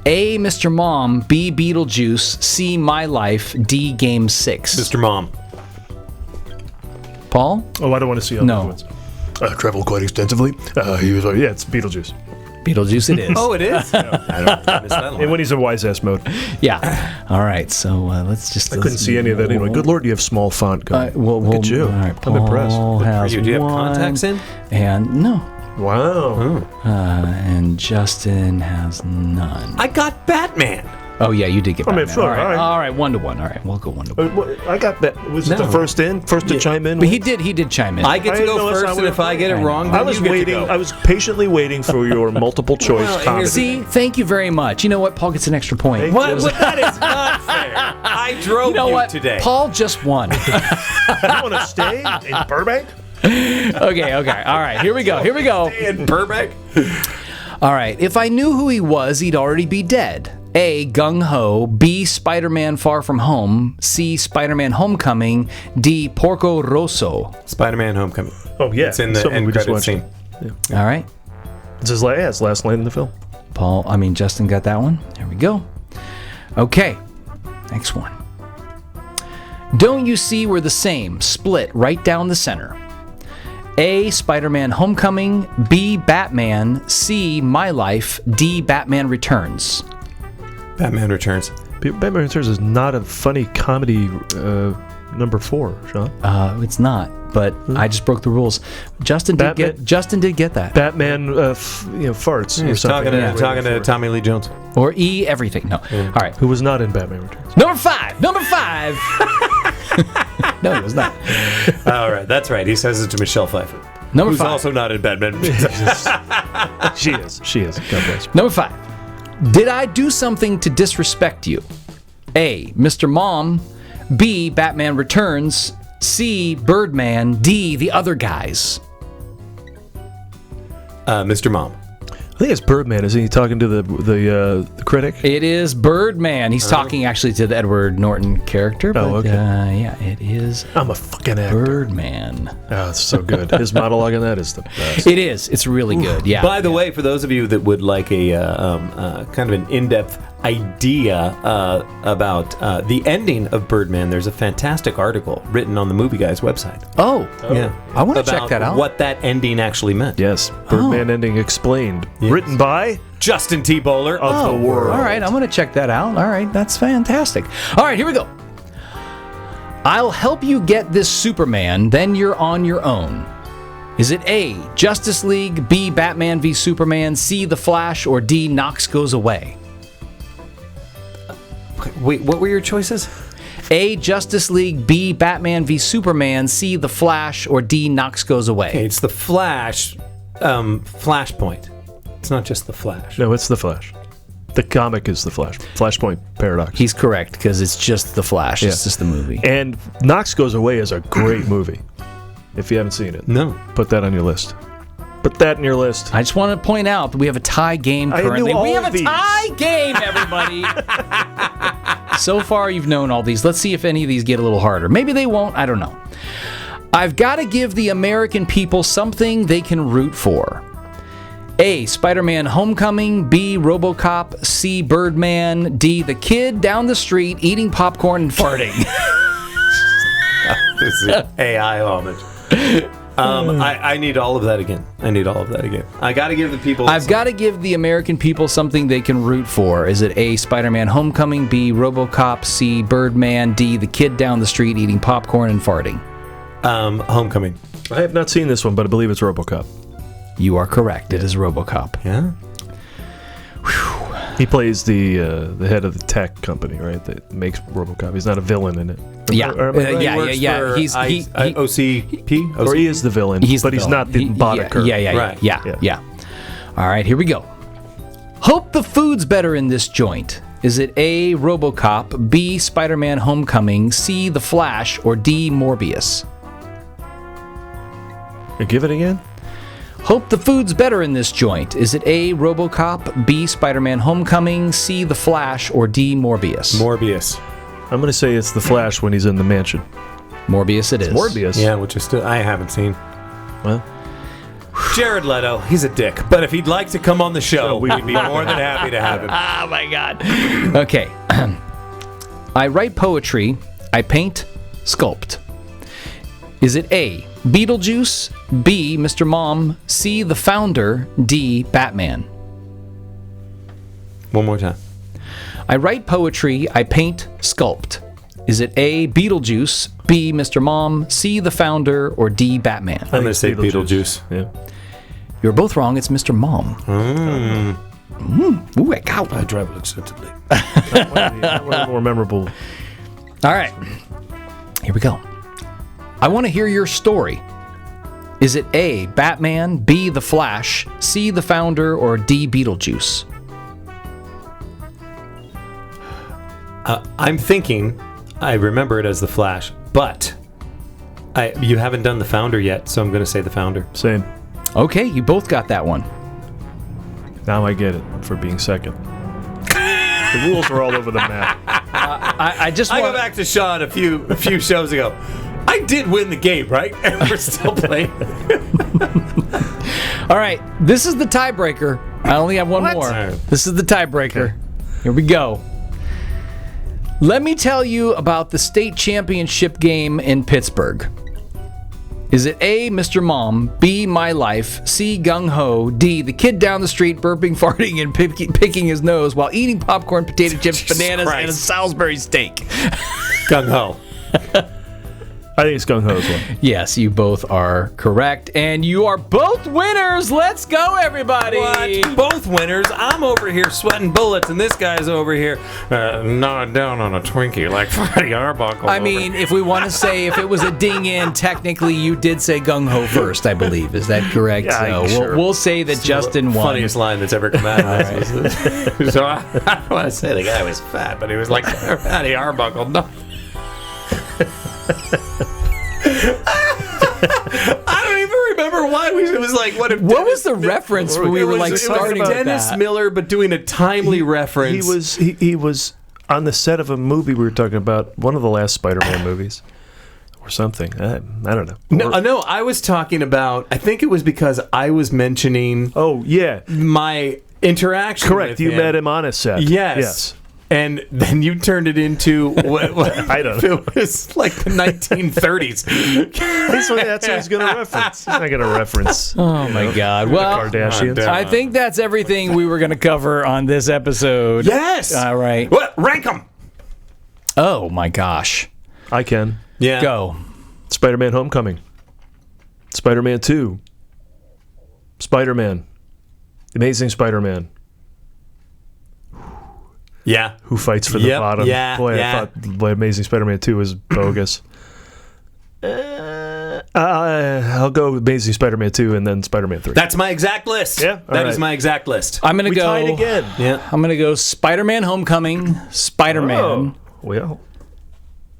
A, Mr. Mom. B, Beetlejuice. C, My Life. D, Game 6. Mr. Mom. Paul? Oh, I don't want to see all No. the ones. Travel quite extensively. He was like, it's Beetlejuice. Beetlejuice it is. Oh, it is? I missed that And one. when he's in wise ass mode. Yeah. All right. So let's just. I couldn't see any of that anyway. Good Lord, you have small font going. Look at you. All right, I'm impressed. Paul has Do you have one, contacts in? And no. Wow. And Justin has none. I got Batman. Oh yeah, you did get I mean, Batman. sure, all right. all right. All right, 1-1. All right, we'll go 1-1. I got that. Was it No. the first to chime in? But he did chime in. I get to I go know that's first, not and what if I get it wrong, I then was you get waiting. to go. I was patiently waiting for your multiple choice Well, comedy. See, thank you very much. You know what? Paul gets an extra point. What? That is not fair. I drove You know what? today. Paul just won. You want to stay in Burbank? Okay. All right, here we go. In Burbank? All right. If I knew who he was, he'd already be dead. A, Gung Ho. B, Spider-Man Far From Home. C, Spider-Man Homecoming. D, Porco Rosso. Spider-Man Homecoming. Oh, yeah. It's in the Something end we just credits watched. scene. All right. It's his last line in the film. Justin got that one. There we go. Okay. Next one. Don't you see we're the same, split right down the center? A. Spider-Man Homecoming, B. Batman, C. My Life, D. Batman Returns. Batman Returns. Batman Returns is not a funny comedy number 4, Sean. It's not, but I just broke the rules. Justin did get that. Batman, farts or He's something. talking to Tommy Lee Jones. Or E. Everything. No. All right. Who was not in Batman Returns. Number five. No, he was not. All right, that's right. He says it to Michelle Pfeiffer. Number who's 5. also not in Batman. She is. God bless. Number 5. Did I do something to disrespect you? A. Mr. Mom. B. Batman Returns. C. Birdman. D. The Other Guys. Mr. Mom. I think it's Birdman. Isn't he talking to the critic? It is Birdman. He's talking actually to the Edward Norton character. But, okay. Yeah, it is I'm a fucking actor. Birdman. Oh, it's so good. His monologue in that is the best. It is. It's really good. Yeah. By the way, for those of you that would like a kind of an in-depth idea about the ending of Birdman, there's a fantastic article written on the Movie Guys website. Oh. Yeah, I want to check that out. What that ending actually meant. Yes, Birdman ending explained. Yes. Written by Justin T. Bowler of the world. All right, I'm going to check that out. All right, that's fantastic. All right, here we go. I'll help you get this Superman, then you're on your own. Is it A, Justice League, B, Batman v Superman, C, The Flash, or D, Knox Goes Away? Wait, what were your choices? A, Justice League, B, Batman v Superman, C, The Flash, or D, Knox Goes Away? Okay, it's the Flash, Flashpoint. It's not just the Flash. No, it's the Flash. The comic is the Flash. Flashpoint Paradox. He's correct, because it's just The Flash. Yeah. It's just the movie. And Knox Goes Away is a great movie. If you haven't seen it, No. put that on your list. Put that in your list. I just want to point out that we have a tie game I knew currently. all We have of a these. tie game, everybody. So far, you've known all these. Let's see if any of these get a little harder. Maybe they won't. I don't know. I've got to give the American people something they can root for. A, Spider-Man Homecoming. B, RoboCop. C, Birdman. D, the kid down the street eating popcorn and farting. This is AI homage. I need all of that again. I got to give the people. I've got to give the American people something they can root for. Is it A, Spider-Man Homecoming, B, RoboCop, C, Birdman, D, the kid down the street eating popcorn and farting? Homecoming. I have not seen this one, but I believe it's RoboCop. You are correct. It is RoboCop. Yeah. He plays the head of the tech company, right? That makes RoboCop. He's not a villain in it. Yeah. Or am I right? Yeah. He's OCP. Or he is the villain, he's but he's not the Boddicker. Yeah. Right. Yeah. All right, here we go. Hope the food's better in this joint. Is it A, RoboCop, B, Spider-Man Homecoming, C, The Flash, or D, Morbius? Give it again? Hope the food's better in this joint. Is it A, RoboCop, B, Spider-Man Homecoming, C, The Flash, or D, Morbius? Morbius. I'm going to say it's the Flash when he's in the mansion. Morbius it is. Morbius? Yeah, which is still I haven't seen. Well, Jared Leto, he's a dick. But if he'd like to come on the show, we'd be more than happy to have him. Oh my God. Okay. I write poetry. I paint, sculpt. Is it A, Beetlejuice, B, Mr. Mom, C, The Founder, D, Batman? One more time. I write poetry. I paint, sculpt. Is it A, Beetlejuice, B, Mr. Mom, C, The Founder, or D, Batman? I'm going to say Beetlejuice. Yeah. You're both wrong. It's Mr. Mom. Ooh, I got I one. travel extensively. One of the more memorable. All right. Here we go. I want to hear your story. Is it A, Batman, B, The Flash, C, The Founder, or D, Beetlejuice? I'm thinking, I remember it as the Flash, but you haven't done the Founder yet, so I'm going to say the Founder. Same. Okay, you both got that one. Now I get it for being second. The rules are all over the map. I just I want go back to Sean a few shows ago. I did win the game, right? And we're still playing. All right, this is the tiebreaker. I only have one more. All right. This is the tiebreaker. Okay. Here we go. Let me tell you about the state championship game in Pittsburgh. Is it A, Mr. Mom, B, My Life, C, Gung Ho, D, the kid down the street burping, farting, and picking his nose while eating popcorn, potato chips, bananas, and a Salisbury steak? Gung Ho. I think it's Gung Ho's one. Yes, you both are correct, and you are both winners. Let's go, everybody! What? Both winners. I'm over here sweating bullets, and this guy's over here gnawing down on a Twinkie like Freddie Arbuckle. I mean, if we want to say if it was a ding-in, technically you did say Gung Ho first, I believe. Is that correct? Yeah, So sure. we'll say that Justin won. Funniest line that's ever come out of this. So I don't want to say the guy was fat, but he was like Freddie Arbuckle. No. I don't even remember why it was like what was the reference when we were like starting with Dennis that? Miller, but doing a timely reference. He was on the set of a movie we were talking about, one of the last Spider-Man movies. Or something. I don't know. No, I was talking about, I think it was because I was mentioning Oh, yeah. my interaction Correct. with You him. met him on a set. Yes. And then you turned it into what I don't know. It was like the 1930s. That's what he's going to reference. He's not going to reference Oh my God! the Well, Kardashians. damn. I think that's everything we were going to cover on this episode. Yes. All right. What? Rank them. Oh my gosh! I can. Yeah. Go. Spider-Man Homecoming. Spider-Man 2. Spider-Man. Amazing Spider-Man. Yeah. Who fights for the bottom. Yeah. Boy, Yeah. I thought Amazing Spider-Man 2 was bogus. I'll go with Amazing Spider-Man 2 and then Spider-Man 3. That's my exact list. Yeah? All That is right. my exact list. I'm gonna we go. tied again. Yeah. I'm gonna go Spider-Man: Homecoming, Spider-Man, Oh, well.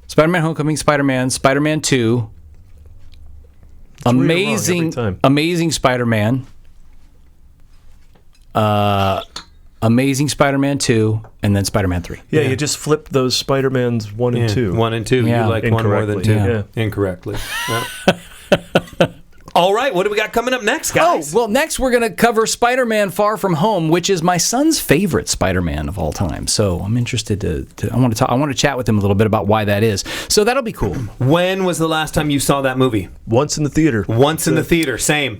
Spider-Man: Homecoming, Spider-Man, Spider-Man 2, wrong every Amazing, time. Amazing Spider-Man, Amazing Spider-Man 2, and then Spider-Man 3. Yeah, you just flip those Spider-Mans 1 and 2. 1 and 2. Yeah. You like one more than 2. Incorrectly, yeah. Incorrectly. Yeah. All right. What do we got coming up next, guys? Oh, well, next we're going to cover Spider-Man Far From Home, which is my son's favorite Spider-Man of all time. So I'm interested I want to chat with him a little bit about why that is. So that'll be cool. When was the last time you saw that movie? Once in the theater. Once in the theater. Same.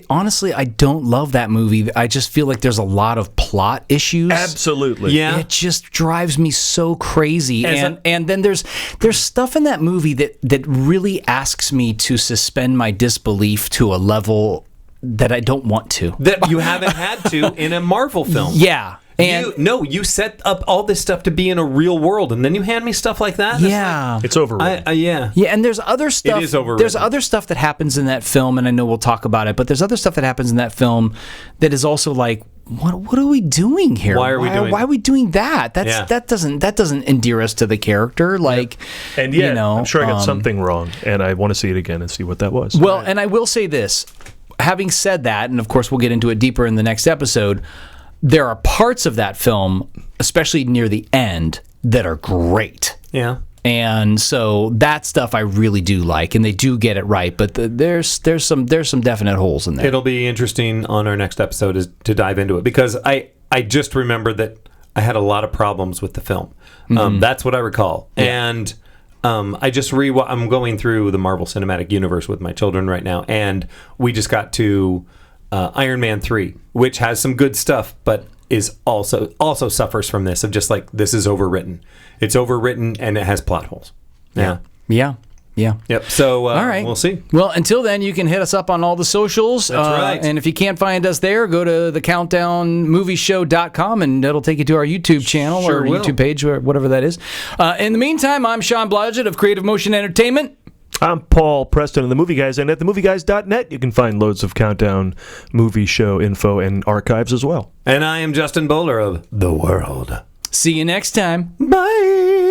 Honestly, I don't love that movie. I just feel like there's a lot of plot issues. Absolutely. Yeah. It just drives me so crazy. And then there's stuff in that movie that really asks me to suspend my disbelief to a level that I don't want to. That you haven't had to in a Marvel film. Yeah. And you set up all this stuff to be in a real world, and then you hand me stuff like that? yeah. It's overrated. Yeah. Yeah, and there's other stuff. is overrated. There's other stuff that happens in that film, and I know we'll talk about it. But there's other stuff that happens in that film that is also like, what are we doing here? Why are we doing Why are we doing that? Yeah. That doesn't endear us to the character. Like, and yet, you know, I'm sure I got something wrong, and I want to see it again and see what that was. Well, and I will say this. Having said that, and of course we'll get into it deeper in the next episode, there are parts of that film, especially near the end, that are great. Yeah. And so that stuff I really do like, and they do get it right. But there's some definite holes in there. It'll be interesting on our next episode is to dive into it, because I just remember that I had a lot of problems with the film. That's what I recall. Yeah. And I just I'm going through the Marvel Cinematic Universe with my children right now, and we just got to Iron Man 3, which has some good stuff, but is also suffers from this of just like, this is overwritten. It's overwritten and it has plot holes. Yeah. Yeah. So All right. We'll see. Well, until then, you can hit us up on all the socials. That's right. And if you can't find us there, go to thecountdownmovieshow.com and that'll take you to our YouTube channel Sure or will. YouTube page or whatever that is. In the meantime, I'm Sean Blodgett of Creative Motion Entertainment. I'm Paul Preston of The Movie Guys, and at themovieguys.net you can find loads of Countdown movie show info and archives as well. And I am Justin Bowler of The World. See you next time. Bye.